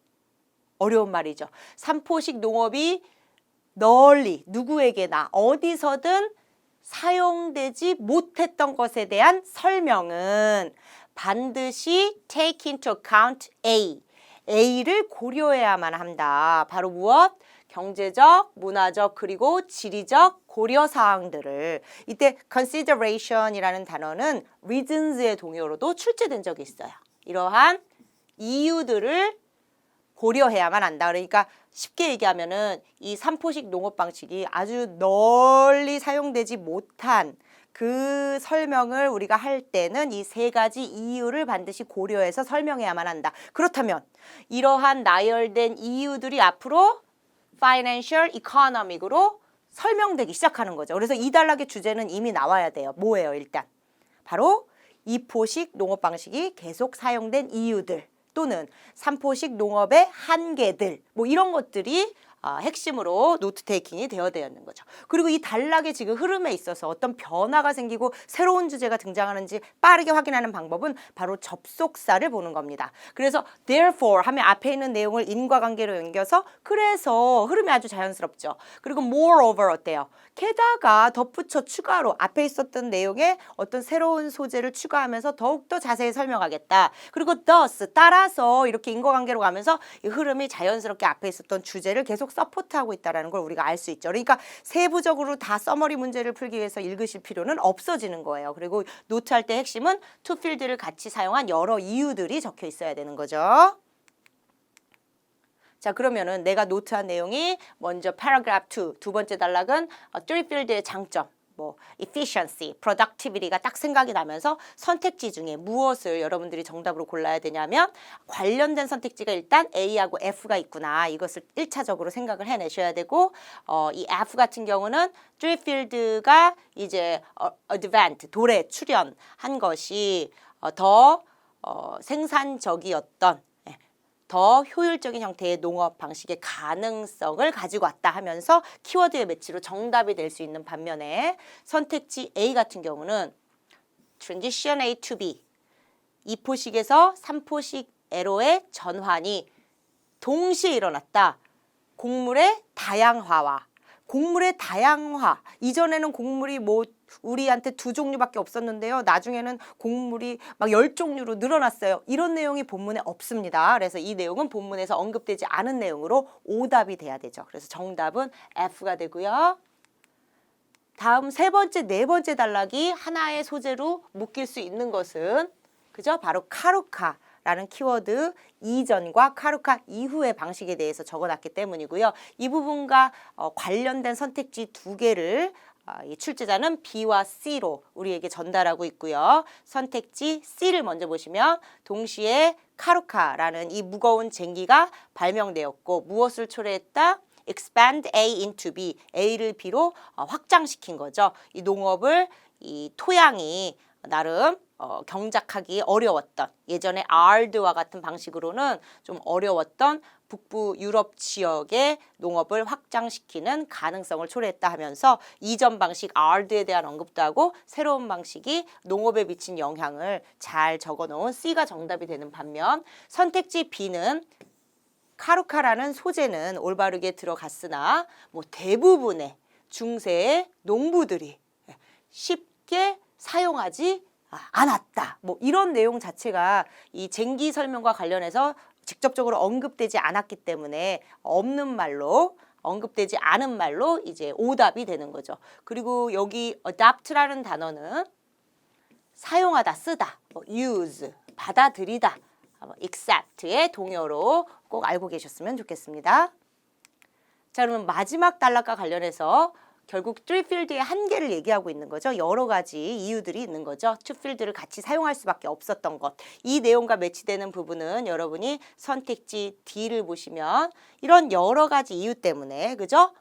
어려운 말이죠. 삼포식 농업이 널리 누구에게나 어디서든 사용되지 못했던 것에 대한 설명은 반드시 take into account A. A를 고려해야만 한다. 바로 무엇? 경제적, 문화적, 그리고 지리적 고려사항들을. 이때 consideration이라는 단어는 reasons의 동요로도 출제된 적이 있어요. 이러한 이유들을 고려해야만 한다. 그러니까 쉽게 얘기하면은 이 삼포식 농업 방식이 아주 널리 사용되지 못한 그 설명을 우리가 할 때는 이 세 가지 이유를 반드시 고려해서 설명해야만 한다. 그렇다면 이러한 나열된 이유들이 앞으로 financial, economic으로 설명되기 시작하는 거죠. 그래서 이 단락의 주제는 이미 나와야 돼요. 뭐예요, 일단? 바로 이포식 농업 방식이 계속 사용된 이유들 또는 삼포식 농업의 한계들 뭐 이런 것들이 핵심으로 노트 테이킹이 되어야 되는 거죠. 그리고 이 단락의 지금 흐름에 있어서 어떤 변화가 생기고 새로운 주제가 등장하는지 빠르게 확인하는 방법은 바로 접속사를 보는 겁니다. 그래서 therefore 하면 앞에 있는 내용을 인과관계로 연결해서 그래서 흐름이 아주 자연스럽죠. 그리고 moreover 어때요? 게다가 덧붙여 추가로 앞에 있었던 내용에 어떤 새로운 소재를 추가하면서 더욱더 자세히 설명하겠다. 그리고 thus 따라서 이렇게 인과관계로 가면서 이 흐름이 자연스럽게 앞에 있었던 주제를 계속 서포트하고 있다는 걸 우리가 알 수 있죠. 그러니까 세부적으로 다 서머리 문제를 풀기 위해서 읽으실 필요는 없어지는 거예요. 그리고 노트할 때 핵심은 to field를 같이 사용한 여러 이유들이 적혀 있어야 되는 거죠. 자, 그러면은 내가 노트한 내용이 먼저 paragraph 2, 두 번째 단락은 three field의 장점, 뭐 efficiency, productivity가 딱 생각이 나면서 선택지 중에 무엇을 여러분들이 정답으로 골라야 되냐면 관련된 선택지가 일단 A하고 F가 있구나. 이것을 1차적으로 생각을 해내셔야 되고 이 F 같은 경우는 three field가 이제 advent, 도래, 출현한 것이 더 생산적이었던 더 효율적인 형태의 농업 방식의 가능성을 가지고 왔다 하면서 키워드의 매치로 정답이 될 수 있는 반면에 선택지 A 같은 경우는 transition A to B 2포식에서 3포식으로의 전환이 동시에 일어났다. 곡물의 다양화와 곡물의 다양화. 이전에는 곡물이 뭐 우리한테 2종류밖에 없었는데요. 나중에는 곡물이 막 10종류로 늘어났어요. 이런 내용이 본문에 없습니다. 그래서 이 내용은 본문에서 언급되지 않은 내용으로 오답이 돼야 되죠. 그래서 정답은 F가 되고요. 다음 세 번째, 네 번째 단락이 하나의 소재로 묶일 수 있는 것은 그죠? 바로 카루카. 라는 키워드 이전과 카루카 이후의 방식에 대해서 적어놨기 때문이고요. 이 부분과 관련된 선택지 두 개를 이 출제자는 B와 C로 우리에게 전달하고 있고요. 선택지 C를 먼저 보시면 동시에 카루카라는 이 무거운 쟁기가 발명되었고 무엇을 초래했다? expand A into B, A를 B로 확장시킨 거죠. 이 농업을 이 토양이 나름 경작하기 어려웠던 예전에 아르드와 같은 방식으로는 좀 어려웠던 북부 유럽 지역의 농업을 확장시키는 가능성을 초래했다 하면서 이전 방식 아르드에 대한 언급도 하고 새로운 방식이 농업에 미친 영향을 잘 적어놓은 C가 정답이 되는 반면 선택지 B는 카루카라는 소재는 올바르게 들어갔으나 뭐 대부분의 중세의 농부들이 쉽게 사용하지 않았다. 뭐 이런 내용 자체가 이 쟁기 설명과 관련해서 직접적으로 언급되지 않았기 때문에 없는 말로 언급되지 않은 말로 이제 오답이 되는 거죠. 그리고 여기 adapt라는 단어는 사용하다, 쓰다, 뭐 use, 받아들이다, accept의 동요로 꼭 알고 계셨으면 좋겠습니다. 자, 그러면 마지막 단락과 관련해서 결국 three field의 한계를 얘기하고 있는 거죠. 여러 가지 이유들이 있는 거죠. two field를 같이 사용할 수밖에 없었던 것. 이 내용과 매치되는 부분은 여러분이 선택지 D를 보시면 이런 여러 가지 이유 때문에 그죠?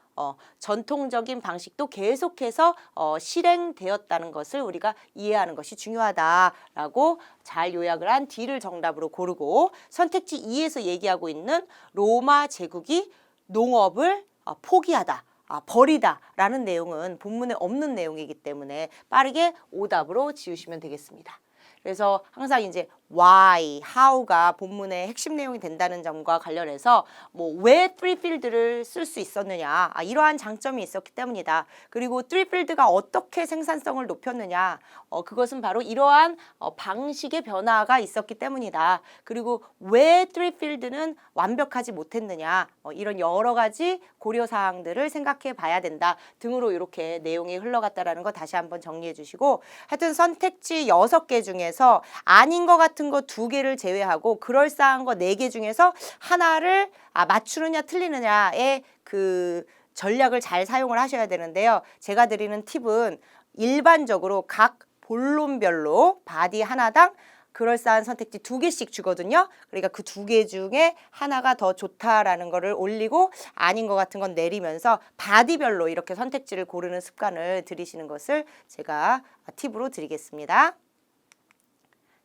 전통적인 방식도 계속해서 실행되었다는 것을 우리가 이해하는 것이 중요하다라고 잘 요약을 한 D를 정답으로 고르고 선택지 E에서 얘기하고 있는 로마 제국이 농업을 포기하다. 버리다라는 내용은 본문에 없는 내용이기 때문에 빠르게 오답으로 지우시면 되겠습니다. 그래서 항상 이제 why, how가 본문의 핵심 내용이 된다는 점과 관련해서 뭐 왜 three field를 쓸 수 있었느냐, 이러한 장점이 있었기 때문이다. 그리고 three field가 어떻게 생산성을 높였느냐, 그것은 바로 이러한 방식의 변화가 있었기 때문이다. 그리고 왜 three field는 완벽하지 못했느냐, 이런 여러 가지 고려 사항들을 생각해 봐야 된다 등으로 이렇게 내용이 흘러갔다라는 거 다시 한번 정리해 주시고, 하여튼 선택지 6개 중에서 아닌 것 같은 거 2개를 제외하고 그럴싸한 거 4개 중에서 하나를 맞추느냐 틀리느냐의 그 전략을 잘 사용을 하셔야 되는데요. 제가 드리는 팁은 일반적으로 각 본론별로 바디 하나당 그럴싸한 선택지 2개씩 주거든요. 그러니까 그 2개 중에 하나가 더 좋다라는 거를 올리고 아닌 것 같은 건 내리면서 바디별로 이렇게 선택지를 고르는 습관을 들이시는 것을 제가 팁으로 드리겠습니다.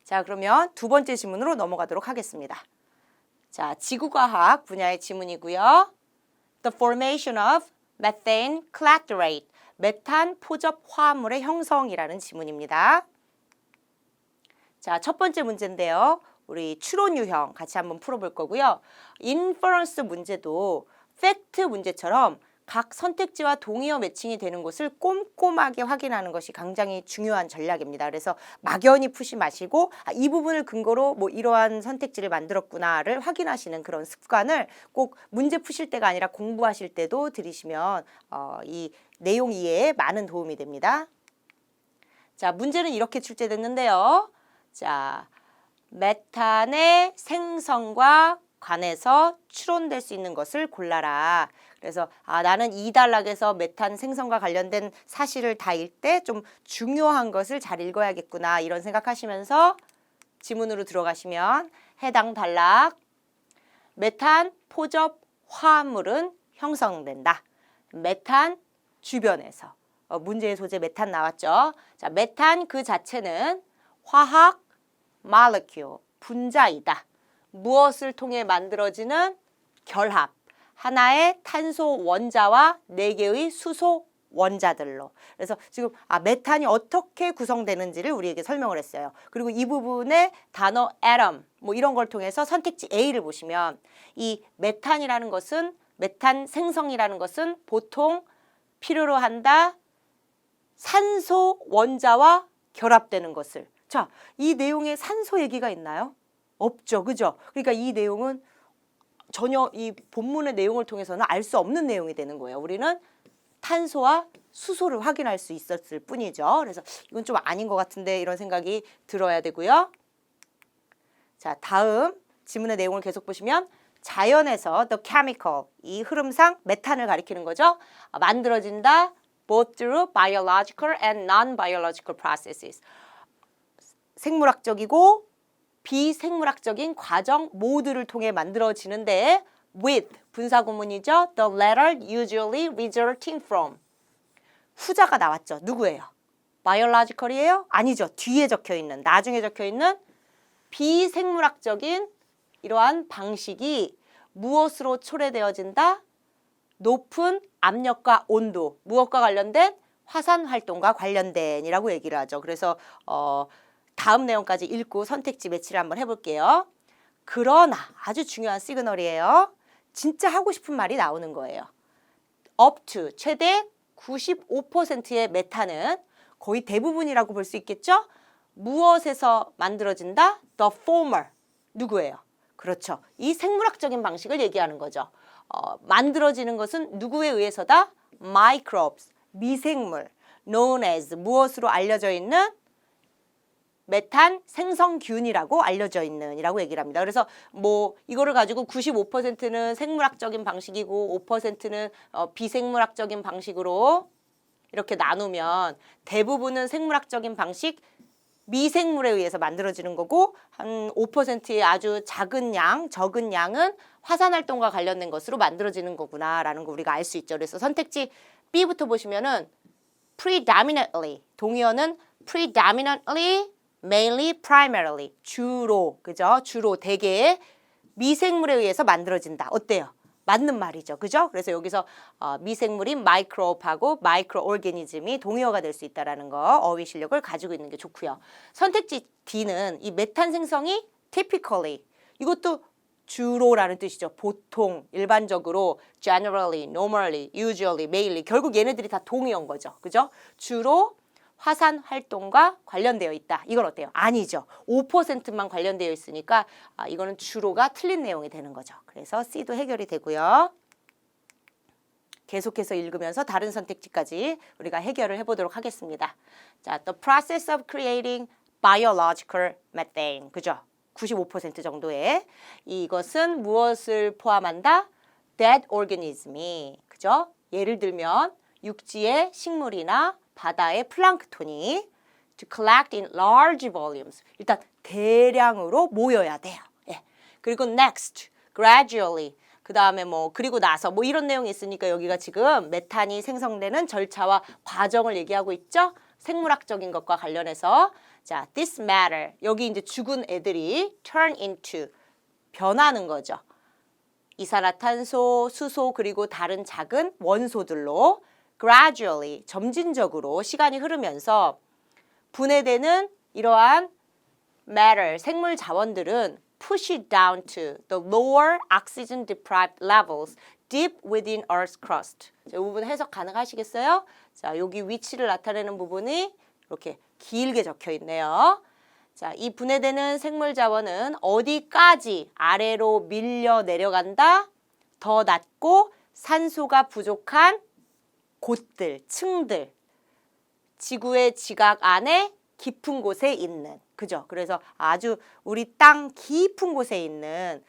자, 그러면 2번째 지문으로 넘어가도록 하겠습니다. 자, 지구과학 분야의 지문이고요. The formation of methane clathrate, 메탄 포접 화합물의 형성이라는 지문입니다. 자, 첫 번째 문제인데요. 우리 추론 유형 같이 한번 풀어볼 거고요. 인퍼런스 문제도 팩트 문제처럼 각 선택지와 동의어 매칭이 되는 것을 꼼꼼하게 확인하는 것이 굉장히 중요한 전략입니다. 그래서 막연히 푸시 마시고 이 부분을 근거로 뭐 이러한 선택지를 만들었구나를 확인하시는 그런 습관을 꼭 문제 푸실 때가 아니라 공부하실 때도 들이시면 이 내용 이해에 많은 도움이 됩니다. 자, 문제는 이렇게 출제됐는데요. 자, 메탄의 생성과 관해서 추론될 수 있는 것을 골라라. 그래서 나는 이 단락에서 메탄 생성과 관련된 사실을 다 읽을 때 좀 중요한 것을 잘 읽어야겠구나 이런 생각하시면서 지문으로 들어가시면 해당 단락 메탄 포접 화합물은 형성된다. 메탄 주변에서 문제의 소재 메탄 나왔죠. 자, 메탄 그 자체는 화학 molecule 분자이다. 무엇을 통해 만들어지는 결합, 하나의 탄소 원자와 4개의 수소 원자들로. 그래서 지금 메탄이 어떻게 구성되는지를 우리에게 설명을 했어요. 그리고 이 부분에 단어 atom 뭐 이런 걸 통해서 선택지 A를 보시면 이 메탄이라는 것은 메탄 생성이라는 것은 보통 필요로 한다. 산소 원자와 결합되는 것을. 자, 이 내용에 산소 얘기가 있나요? 없죠. 그죠? 그러니까 이 내용은 전혀 이 본문의 내용을 통해서는 알 수 없는 내용이 되는 거예요. 우리는 탄소와 수소를 확인할 수 있었을 뿐이죠. 그래서 이건 좀 아닌 것 같은데 이런 생각이 들어야 되고요. 자, 다음 지문의 내용을 계속 보시면 자연에서 the chemical, 이 흐름상 메탄을 가리키는 거죠. 만들어진다. both through biological and non-biological processes. 생물학적이고 비생물학적인 과정 모두를 통해 만들어지는데 with 분사구문이죠. The latter usually resulting from. 후자가 나왔죠. 누구예요? biological이에요? 아니죠. 뒤에 적혀있는, 나중에 적혀있는 비생물학적인 이러한 방식이 무엇으로 초래되어진다? 높은 압력과 온도, 무엇과 관련된? 화산 활동과 관련된 이라고 얘기를 하죠. 그래서 다음 내용까지 읽고 선택지 매치를 한번 해볼게요. 그러나 아주 중요한 시그널이에요. 진짜 하고 싶은 말이 나오는 거예요. up to 최대 95%의 메탄은 거의 대부분이라고 볼 수 있겠죠? 무엇에서 만들어진다? The former. 누구예요? 그렇죠. 이 생물학적인 방식을 얘기하는 거죠. 만들어지는 것은 누구에 의해서다? Microbes, 미생물, known as 무엇으로 알려져 있는? 메탄 생성균이라고 알려져 있는 이라고 얘기를 합니다. 그래서 뭐 이거를 가지고 95%는 생물학적인 방식이고 5%는 비생물학적인 방식으로 이렇게 나누면 대부분은 생물학적인 방식, 미생물에 의해서 만들어지는 거고 한 5%의 아주 작은 양, 적은 양은 화산활동과 관련된 것으로 만들어지는 거구나라는 거 우리가 알 수 있죠. 그래서 선택지 B부터 보시면은 predominantly, 동의어는 predominantly, mainly, primarily, 주로, 그죠? 주로 대개 미생물에 의해서 만들어진다. 어때요? 맞는 말이죠. 그죠? 그래서 여기서 미생물인 마이크로브하고 마이크로오르가니즘이 동의어가 될 수 있다는 거 어휘 실력을 가지고 있는 게 좋고요. 선택지 D는 이 메탄 생성이 typically 이것도 주로라는 뜻이죠. 보통, 일반적으로 generally, normally, usually, mainly 결국 얘네들이 다 동의어인 거죠. 그죠? 주로 화산 활동과 관련되어 있다. 이건 어때요? 아니죠. 5%만 관련되어 있으니까 이거는 주로가 틀린 내용이 되는 거죠. 그래서 C도 해결이 되고요. 계속해서 읽으면서 다른 선택지까지 우리가 해결을 해보도록 하겠습니다. 자, the process of creating biological methane. 그죠? 95% 정도의 이것은 무엇을 포함한다? dead organism이. 그죠? 예를 들면 육지의 식물이나 바다의 플랑크톤이 to collect in large volumes. 일단 대량으로 모여야 돼요. 예. 그리고 next, gradually. 그 다음에 그리고 나서 이런 내용이 있으니까 여기가 지금 메탄이 생성되는 절차와 과정을 얘기하고 있죠. 생물학적인 것과 관련해서. 자, this matter. 여기 이제 죽은 애들이 turn into. 변하는 거죠. 이산화탄소, 수소 그리고 다른 작은 원소들로 gradually, 점진적으로 시간이 흐르면서 분해되는 이러한 matter, 생물 자원들은 push it down to the lower oxygen deprived levels deep within Earth's crust. 자, 이 부분 해석 가능하시겠어요? 자, 여기 위치를 나타내는 부분이 이렇게 길게 적혀 있네요. 자, 이 분해되는 생물 자원은 어디까지 아래로 밀려 내려간다? 더 낮고 산소가 부족한 곳들, 층들, 지구의 지각 안에 깊은 곳에 있는, 그죠? 그래서 아주 우리 땅 깊은 곳에 있는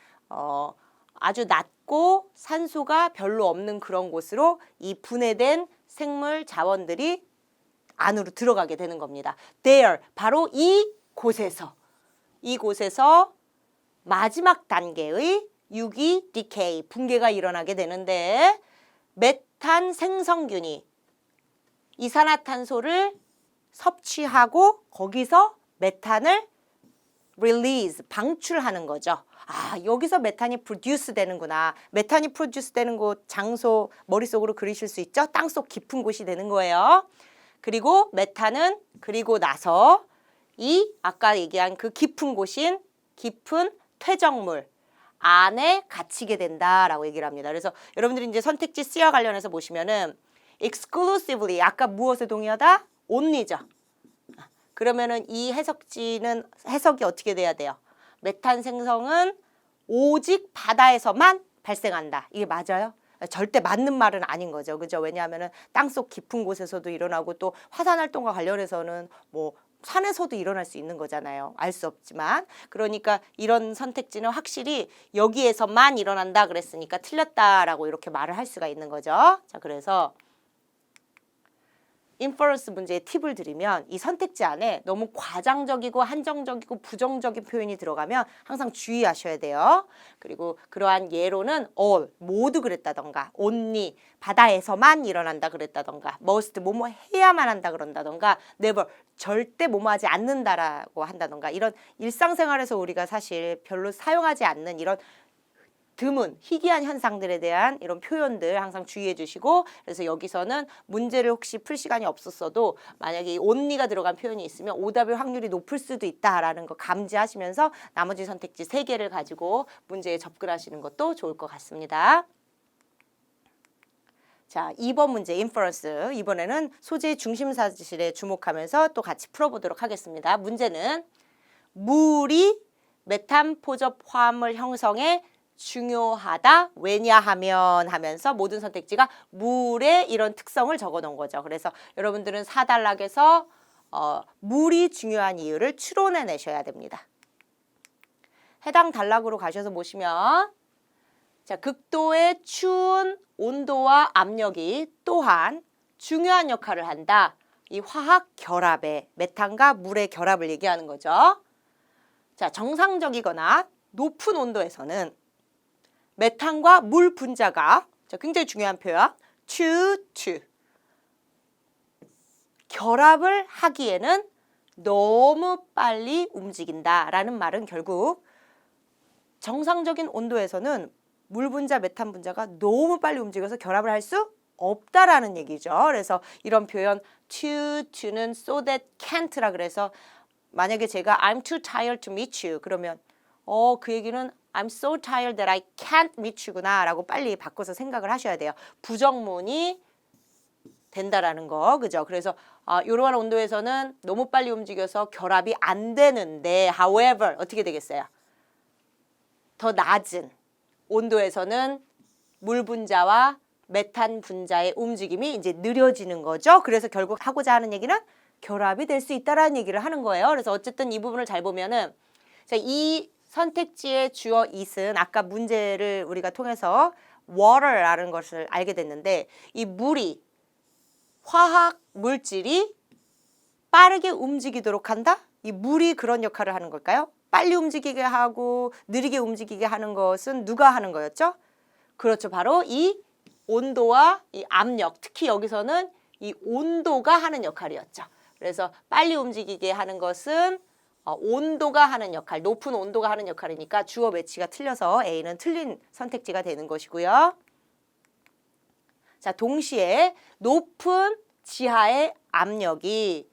아주 낮고 산소가 별로 없는 그런 곳으로 이 분해된 생물 자원들이 안으로 들어가게 되는 겁니다. There, 바로 이곳에서 마지막 단계의 유기 decay, 붕괴가 일어나게 되는데 메탄 생성균이 이산화탄소를 섭취하고 거기서 메탄을 release, 방출하는 거죠. 여기서 메탄이 produce 되는구나. 메탄이 produce 되는 곳, 장소 머릿속으로 그리실 수 있죠? 땅속 깊은 곳이 되는 거예요. 그리고 메탄은 그리고 나서 이 아까 얘기한 그 깊은 곳인 깊은 퇴적물 안에 갇히게 된다라고 얘기를 합니다. 그래서 여러분들이 이제 선택지 C와 관련해서 보시면은 exclusively 아까 무엇에 동의하다? only죠. 그러면은 이 해석이 어떻게 돼야 돼요? 메탄 생성은 오직 바다에서만 발생한다. 이게 맞아요? 절대 맞는 말은 아닌 거죠. 그죠? 왜냐하면은 땅속 깊은 곳에서도 일어나고 또 화산 활동과 관련해서는 산에서도 일어날 수 있는 거잖아요. 알 수 없지만. 그러니까 이런 선택지는 확실히 여기에서만 일어난다 그랬으니까 틀렸다라고 이렇게 말을 할 수가 있는 거죠. 자, 그래서 인퍼런스 문제의 팁을 드리면 이 선택지 안에 너무 과장적이고 한정적이고 부정적인 표현이 들어가면 항상 주의하셔야 돼요. 그리고 그러한 예로는 all, 모두 그랬다던가 only, 바다에서만 일어난다 그랬다던가 must, 뭐뭐 해야만 한다 그런다던가 never, 절대 뭐뭐 하지 않는다라고 한다던가 이런 일상생활에서 우리가 사실 별로 사용하지 않는 이런 드문, 희귀한 현상들에 대한 이런 표현들 항상 주의해 주시고 그래서 여기서는 문제를 혹시 풀 시간이 없었어도 만약에 이 only가 들어간 표현이 있으면 오답일 확률이 높을 수도 있다라는 거 감지하시면서 나머지 선택지 3개를 가지고 문제에 접근하시는 것도 좋을 것 같습니다. 자, 2번 문제 인퍼런스. 이번에는 소재의 중심 사실에 주목하면서 또 같이 풀어보도록 하겠습니다. 문제는 물이 메탄 포접 화합물 형성에 중요하다. 왜냐하면 하면서 모든 선택지가 물의 이런 특성을 적어 놓은 거죠. 그래서 여러분들은 4단락에서 물이 중요한 이유를 추론해 내셔야 됩니다. 해당 단락으로 가셔서 보시면 자, 극도의 추운 온도와 압력이 또한 중요한 역할을 한다. 이 화학 결합의 메탄과 물의 결합을 얘기하는 거죠. 자, 정상적이거나 높은 온도에서는 메탄과 물 분자가 굉장히 중요한 표현 to 결합을 하기에는 너무 빨리 움직인다라는 말은 결국 정상적인 온도에서는 물 분자, 메탄 분자가 너무 빨리 움직여서 결합을 할 수 없다라는 얘기죠. 그래서 이런 표현 to는 so that can't라 그래서 만약에 제가 I'm too tired to meet you 그러면 그 얘기는 I'm so tired that I can't meet you구나 라고 빨리 바꿔서 생각을 하셔야 돼요. 부정문이 된다라는 거, 그죠? 그래서 이러한 온도에서는 너무 빨리 움직여서 결합이 안 되는데 however 어떻게 되겠어요? 더 낮은 온도에서는 물 분자와 메탄 분자의 움직임이 이제 느려지는 거죠. 그래서 결국 하고자 하는 얘기는 결합이 될 수 있다라는 얘기를 하는 거예요. 그래서 어쨌든 이 부분을 잘 보면은 자, 이 선택지의 주어 it은 아까 문제를 우리가 통해서 water라는 것을 알게 됐는데 이 물이 화학 물질이 빠르게 움직이도록 한다? 이 물이 그런 역할을 하는 걸까요? 빨리 움직이게 하고 느리게 움직이게 하는 것은 누가 하는 거였죠? 그렇죠. 바로 이 온도와 이 압력, 특히 여기서는 이 온도가 하는 역할이었죠. 그래서 빨리 움직이게 하는 것은 온도가 하는 역할, 높은 온도가 하는 역할이니까 주어 매치가 틀려서 A는 틀린 선택지가 되는 것이고요. 자, 동시에 높은 지하의 압력이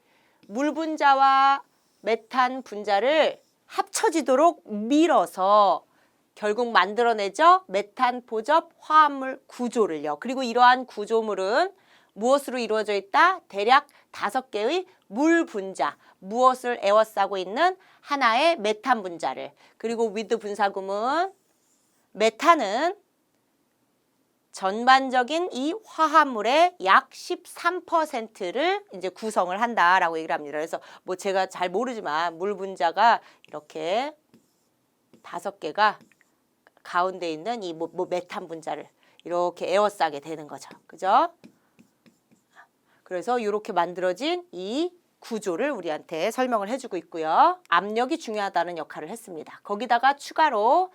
물 분자와 메탄 분자를 합쳐지도록 밀어서 결국 만들어내죠. 메탄 포접 화합물 구조를요. 그리고 이러한 구조물은 무엇으로 이루어져 있다? 대략 5개의 물 분자, 무엇을 에워싸고 있는 하나의 메탄 분자를. 그리고 with 분사구문, 메탄은 전반적인 이 화합물의 약 13%를 이제 구성을 한다라고 얘기를 합니다. 그래서 뭐 제가 잘 모르지만 물 분자가 이렇게 5개가 가운데 있는 이 메탄 분자를 이렇게 에워싸게 되는 거죠. 그죠? 그래서 이렇게 만들어진 이 구조를 우리한테 설명을 해주고 있고요. 압력이 중요하다는 역할을 했습니다. 거기다가 추가로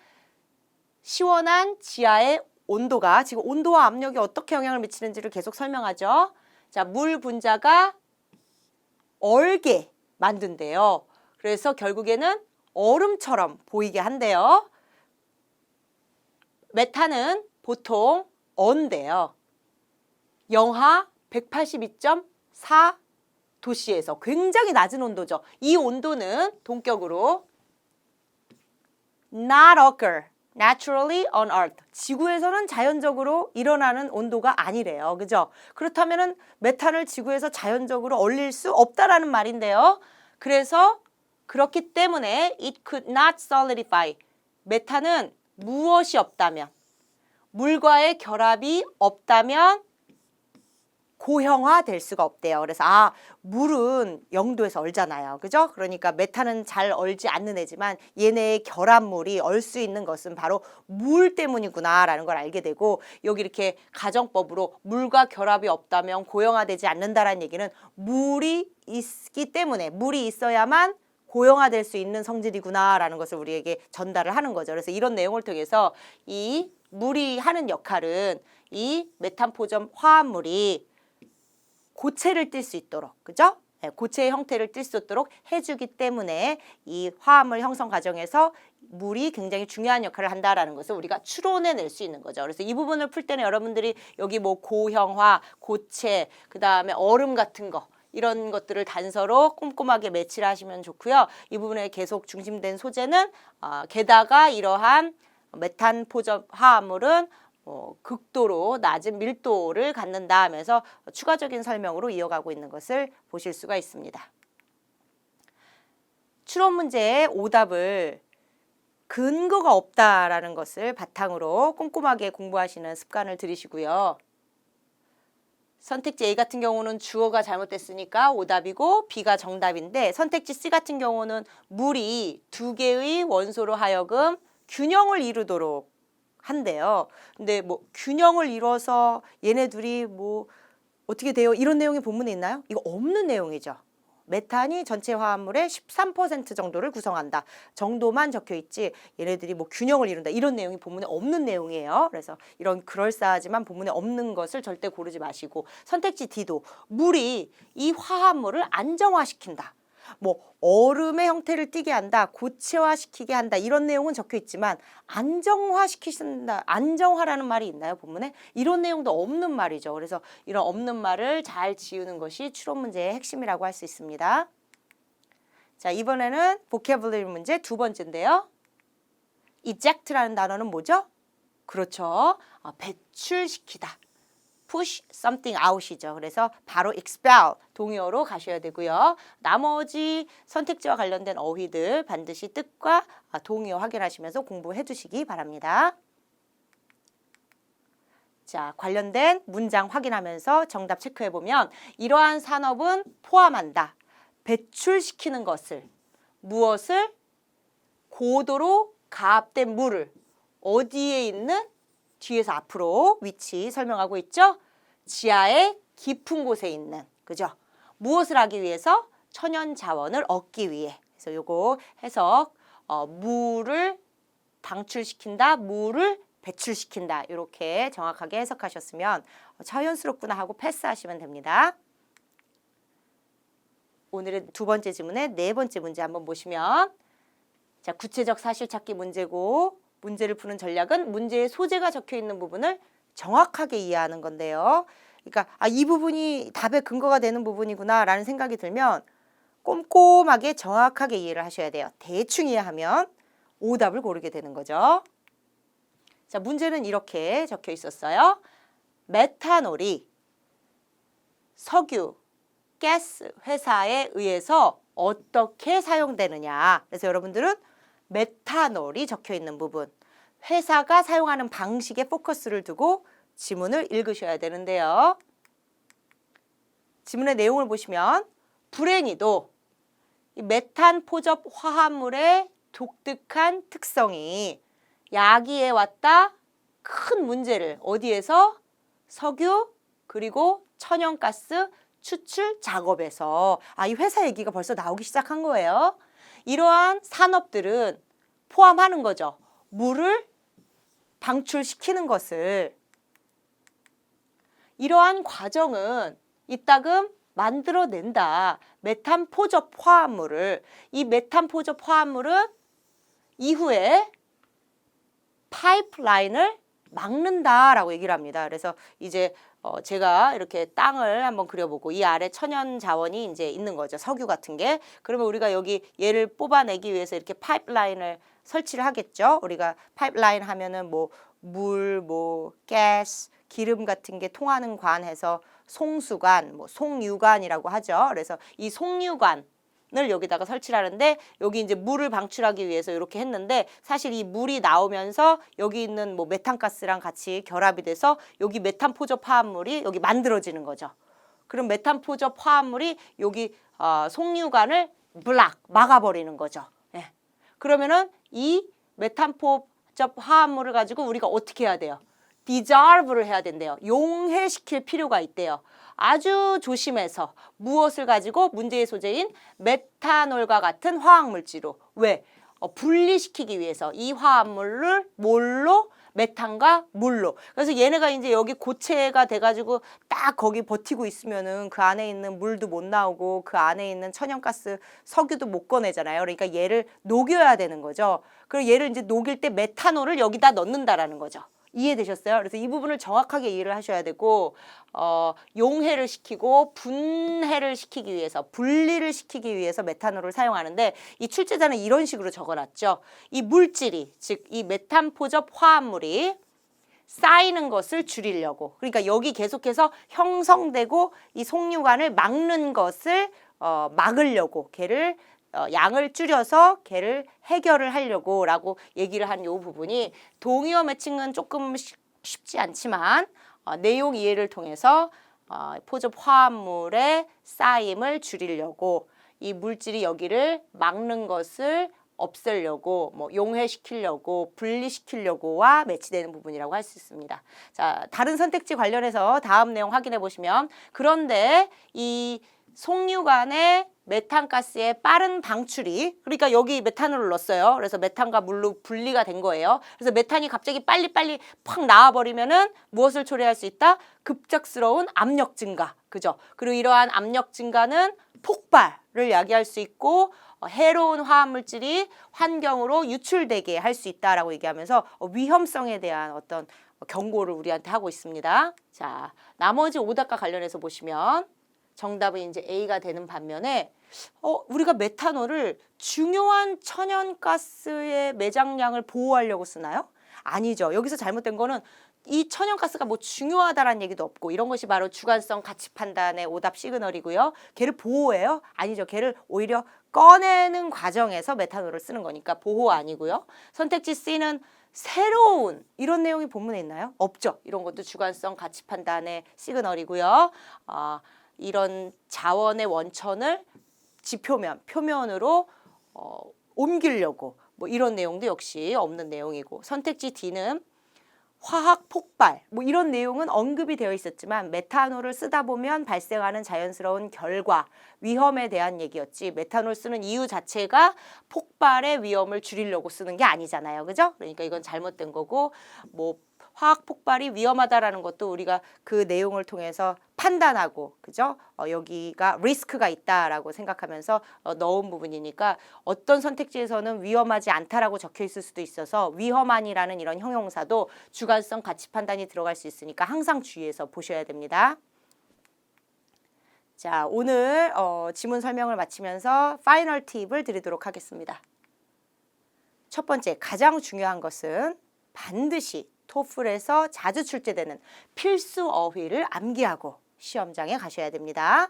시원한 지하의 온도가 지금 온도와 압력이 어떻게 영향을 미치는지를 계속 설명하죠. 자, 물 분자가 얼게 만든대요. 그래서 결국에는 얼음처럼 보이게 한대요. 메탄은 보통 언데요. 영하 182.4 도씨에서 굉장히 낮은 온도죠. 이 온도는 동격으로 not occur naturally on Earth. 지구에서는 자연적으로 일어나는 온도가 아니래요. 그죠? 그렇다면은 메탄을 지구에서 자연적으로 얼릴 수 없다라는 말인데요. 그래서 그렇기 때문에 it could not solidify. 메탄은 무엇이 없다면, 물과의 결합이 없다면 고형화될 수가 없대요. 그래서 물은 0도에서 얼잖아요. 그죠? 그러니까 메탄은 잘 얼지 않는 애지만 얘네의 결합물이 얼 수 있는 것은 바로 물 때문이구나라는 걸 알게 되고 여기 이렇게 가정법으로 물과 결합이 없다면 고형화되지 않는다라는 얘기는 물이 있기 때문에 물이 있어야만 고형화될 수 있는 성질이구나라는 것을 우리에게 전달을 하는 거죠. 그래서 이런 내용을 통해서 이 물이 하는 역할은 이 메탄 포점 화합물이 고체를 띌 수 있도록, 그죠? 네, 고체의 형태를 띌 수 있도록 해주기 때문에 이 화합물 형성 과정에서 물이 굉장히 중요한 역할을 한다라는 것을 우리가 추론해낼 수 있는 거죠. 그래서 이 부분을 풀 때는 여러분들이 여기 뭐 고형화, 고체, 그 다음에 얼음 같은 거 이런 것들을 단서로 꼼꼼하게 매치를 하시면 좋고요. 이 부분에 계속 중심된 소재는 게다가 이러한 메탄 포접 화합물은 극도로 낮은 밀도를 갖는다 하면서 추가적인 설명으로 이어가고 있는 것을 보실 수가 있습니다. 추론 문제의 오답을 근거가 없다라는 것을 바탕으로 꼼꼼하게 공부하시는 습관을 들이시고요. 선택지 A 같은 경우는 주어가 잘못됐으니까 오답이고 B가 정답인데 선택지 C 같은 경우는 물이 2개의 원소로 하여금 균형을 이루도록 한대요. 근데 뭐 균형을 이뤄서 얘네 둘이 뭐 어떻게 돼요? 이런 내용이 본문에 있나요? 이거 없는 내용이죠. 메탄이 전체 화합물의 13% 정도를 구성한다. 정도만 적혀 있지 얘네들이 뭐 균형을 이룬다. 이런 내용이 본문에 없는 내용이에요. 그래서 이런 그럴싸하지만 본문에 없는 것을 절대 고르지 마시고 선택지 D도 물이 이 화합물을 안정화시킨다. 뭐 얼음의 형태를 띠게 한다, 고체화시키게 한다 이런 내용은 적혀 있지만 안정화시키신다, 안정화라는 말이 있나요 본문에? 이런 내용도 없는 말이죠. 그래서 이런 없는 말을 잘 지우는 것이 추론 문제의 핵심이라고 할 수 있습니다. 자, 이번에는 vocabulary 문제 두 번째인데요. eject라는 단어는 뭐죠? 그렇죠. 배출시키다. push something out이죠. 그래서 바로 expel 동의어로 가셔야 되고요. 나머지 선택지와 관련된 어휘들 반드시 뜻과 동의어 확인하시면서 공부해 두시기 바랍니다. 자, 관련된 문장 확인하면서 정답 체크해 보면 이러한 산업은 포함한다. 배출시키는 것을, 무엇을? 고도로 가압된 물을 어디에 있는? 뒤에서 앞으로 위치 설명하고 있죠? 지하의 깊은 곳에 있는, 그죠? 무엇을 하기 위해서? 천연 자원을 얻기 위해. 그래서 요거 해석, 물을 방출시킨다, 물을 배출시킨다. 이렇게 정확하게 해석하셨으면 자연스럽구나 하고 패스하시면 됩니다. 오늘의 두 번째 지문의 네 번째 문제 한번 보시면, 자, 구체적 사실 찾기 문제고, 문제를 푸는 전략은 문제의 소재가 적혀 있는 부분을 정확하게 이해하는 건데요. 그러니까 이 부분이 답의 근거가 되는 부분이구나 라는 생각이 들면 꼼꼼하게 정확하게 이해를 하셔야 돼요. 대충 이해하면 오답을 고르게 되는 거죠. 자, 문제는 이렇게 적혀 있었어요. 메탄올이 석유, 가스 회사에 의해서 어떻게 사용되느냐. 그래서 여러분들은 메탄올이 적혀 있는 부분, 회사가 사용하는 방식에 포커스를 두고 지문을 읽으셔야 되는데요. 지문의 내용을 보시면 불행히도 이 메탄 포접 화합물의 독특한 특성이 야기해 왔다 큰 문제를 어디에서? 석유 그리고 천연가스 추출 작업에서 이 회사 얘기가 벌써 나오기 시작한 거예요. 이러한 산업들은 포함하는 거죠. 물을 방출시키는 것을. 이러한 과정은 이따금 만들어낸다. 메탄 포접 화합물을. 이 메탄 포접 화합물은 이후에 파이프라인을 막는다라고 얘기를 합니다. 그래서 이제 제가 이렇게 땅을 한번 그려보고 이 아래 천연 자원이 이제 있는 거죠. 석유 같은 게. 그러면 우리가 여기 얘를 뽑아내기 위해서 이렇게 파이프라인을 설치를 하겠죠. 우리가 파이프라인 하면은 뭐 물, 뭐 가스, 기름 같은 게 통하는 관 해서 송수관, 뭐 송유관이라고 하죠. 그래서 이 송유관을 여기다가 설치를 하는데 여기 이제 물을 방출하기 위해서 이렇게 했는데 사실 이 물이 나오면서 여기 있는 뭐 메탄가스랑 같이 결합이 돼서 여기 메탄 포접 화합물이 여기 만들어지는 거죠. 그럼 메탄 포접 화합물이 여기 송유관을 막아버리는 거죠. 예. 그러면은 이 메탄 포접 화합물을 가지고 우리가 어떻게 해야 돼요? dissolve를 해야 된대요. 용해시킬 필요가 있대요. 아주 조심해서 무엇을 가지고 문제의 소재인 메탄올과 같은 화학물질로. 왜? 분리시키기 위해서 이 화합물을 뭘로? 메탄과 물로. 그래서 얘네가 이제 여기 고체가 돼가지고 딱 거기 버티고 있으면은 그 안에 있는 물도 못 나오고 그 안에 있는 천연가스 석유도 못 꺼내잖아요. 그러니까 얘를 녹여야 되는 거죠. 그리고 얘를 이제 녹일 때 메탄올을 여기다 넣는다라는 거죠. 이해되셨어요? 그래서 이 부분을 정확하게 이해를 하셔야 되고 용해를 시키고 분해를 시키기 위해서 분리를 시키기 위해서 메탄올을 사용하는데 이 출제자는 이런 식으로 적어놨죠. 이 물질이 즉 이 메탄 포접 화합물이 쌓이는 것을 줄이려고 그러니까 여기 계속해서 형성되고 이 송유관을 막는 것을 막으려고 걔를 양을 줄여서 걔를 해결을 하려고 라고 얘기를 한 이 부분이 동의어 매칭은 조금 쉽지 않지만 내용 이해를 통해서 포접 화합물의 쌓임을 줄이려고 이 물질이 여기를 막는 것을 없애려고 뭐 용해시키려고 분리시키려고와 매치되는 부분이라고 할 수 있습니다. 자, 다른 선택지 관련해서 다음 내용 확인해 보시면 그런데 이 송유관의 메탄가스의 빠른 방출이 그러니까 여기 메탄올을 넣었어요. 그래서 메탄과 물로 분리가 된 거예요. 그래서 메탄이 갑자기 빨리빨리 팍 나와버리면은 무엇을 초래할 수 있다? 급작스러운 압력 증가. 그죠? 그리고 이러한 압력 증가는 폭발을 야기할 수 있고 해로운 화합물질이 환경으로 유출되게 할 수 있다라고 얘기하면서 위험성에 대한 어떤 경고를 우리한테 하고 있습니다. 자, 나머지 오답과 관련해서 보시면 정답은 이제 A가 되는 반면에 우리가 메탄올을 중요한 천연가스의 매장량을 보호하려고 쓰나요? 아니죠. 여기서 잘못된 거는 이 천연가스가 뭐 중요하다라는 얘기도 없고 이런 것이 바로 주관성 가치 판단의 오답 시그널이고요. 걔를 보호해요? 아니죠. 걔를 오히려 꺼내는 과정에서 메탄올을 쓰는 거니까 보호 아니고요. 선택지 C는 새로운 이런 내용이 본문에 있나요? 없죠. 이런 것도 주관성 가치 판단의 시그널이고요. 이런 자원의 원천을 지표면, 표면으로 옮기려고 뭐 이런 내용도 역시 없는 내용이고 선택지 D는 화학 폭발 뭐 이런 내용은 언급이 되어 있었지만 메탄올을 쓰다 보면 발생하는 자연스러운 결과, 위험에 대한 얘기였지 메탄올 쓰는 이유 자체가 폭발의 위험을 줄이려고 쓰는 게 아니잖아요. 그죠? 그러니까 이건 잘못된 거고 뭐 화학 폭발이 위험하다라는 것도 우리가 그 내용을 통해서 판단하고 그죠? 여기가 리스크가 있다라고 생각하면서 넣은 부분이니까 어떤 선택지에서는 위험하지 않다라고 적혀 있을 수도 있어서 위험한이라는 이런 형용사도 주관성 가치 판단이 들어갈 수 있으니까 항상 주의해서 보셔야 됩니다. 자, 오늘 지문 설명을 마치면서 파이널 팁을 드리도록 하겠습니다. 첫 번째, 가장 중요한 것은 반드시 토플에서 자주 출제되는 필수 어휘를 암기하고 시험장에 가셔야 됩니다.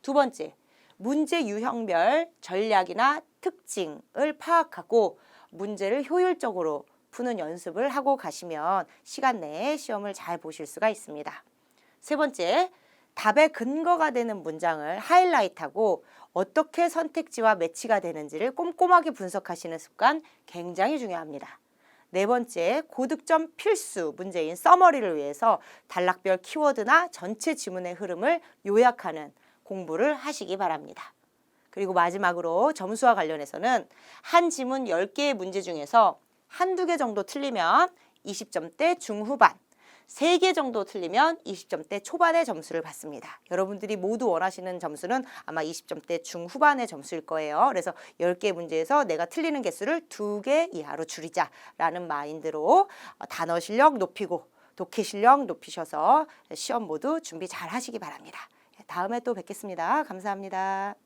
두 번째, 문제 유형별 전략이나 특징을 파악하고 문제를 효율적으로 푸는 연습을 하고 가시면 시간 내에 시험을 잘 보실 수가 있습니다. 세 번째, 답의 근거가 되는 문장을 하이라이트하고 어떻게 선택지와 매치가 되는지를 꼼꼼하게 분석하시는 습관 굉장히 중요합니다. 네 번째, 고득점 필수 문제인 서머리를 위해서 단락별 키워드나 전체 지문의 흐름을 요약하는 공부를 하시기 바랍니다. 그리고 마지막으로 점수와 관련해서는 한 지문 10개의 문제 중에서 한두 개 정도 틀리면 20점대 중후반, 3개 정도 틀리면 20점대 초반의 점수를 받습니다. 여러분들이 모두 원하시는 점수는 아마 20점대 중후반의 점수일 거예요. 그래서 10개 문제에서 내가 틀리는 개수를 2개 이하로 줄이자라는 마인드로 단어 실력 높이고 독해 실력 높이셔서 시험 모두 준비 잘 하시기 바랍니다. 다음에 또 뵙겠습니다. 감사합니다.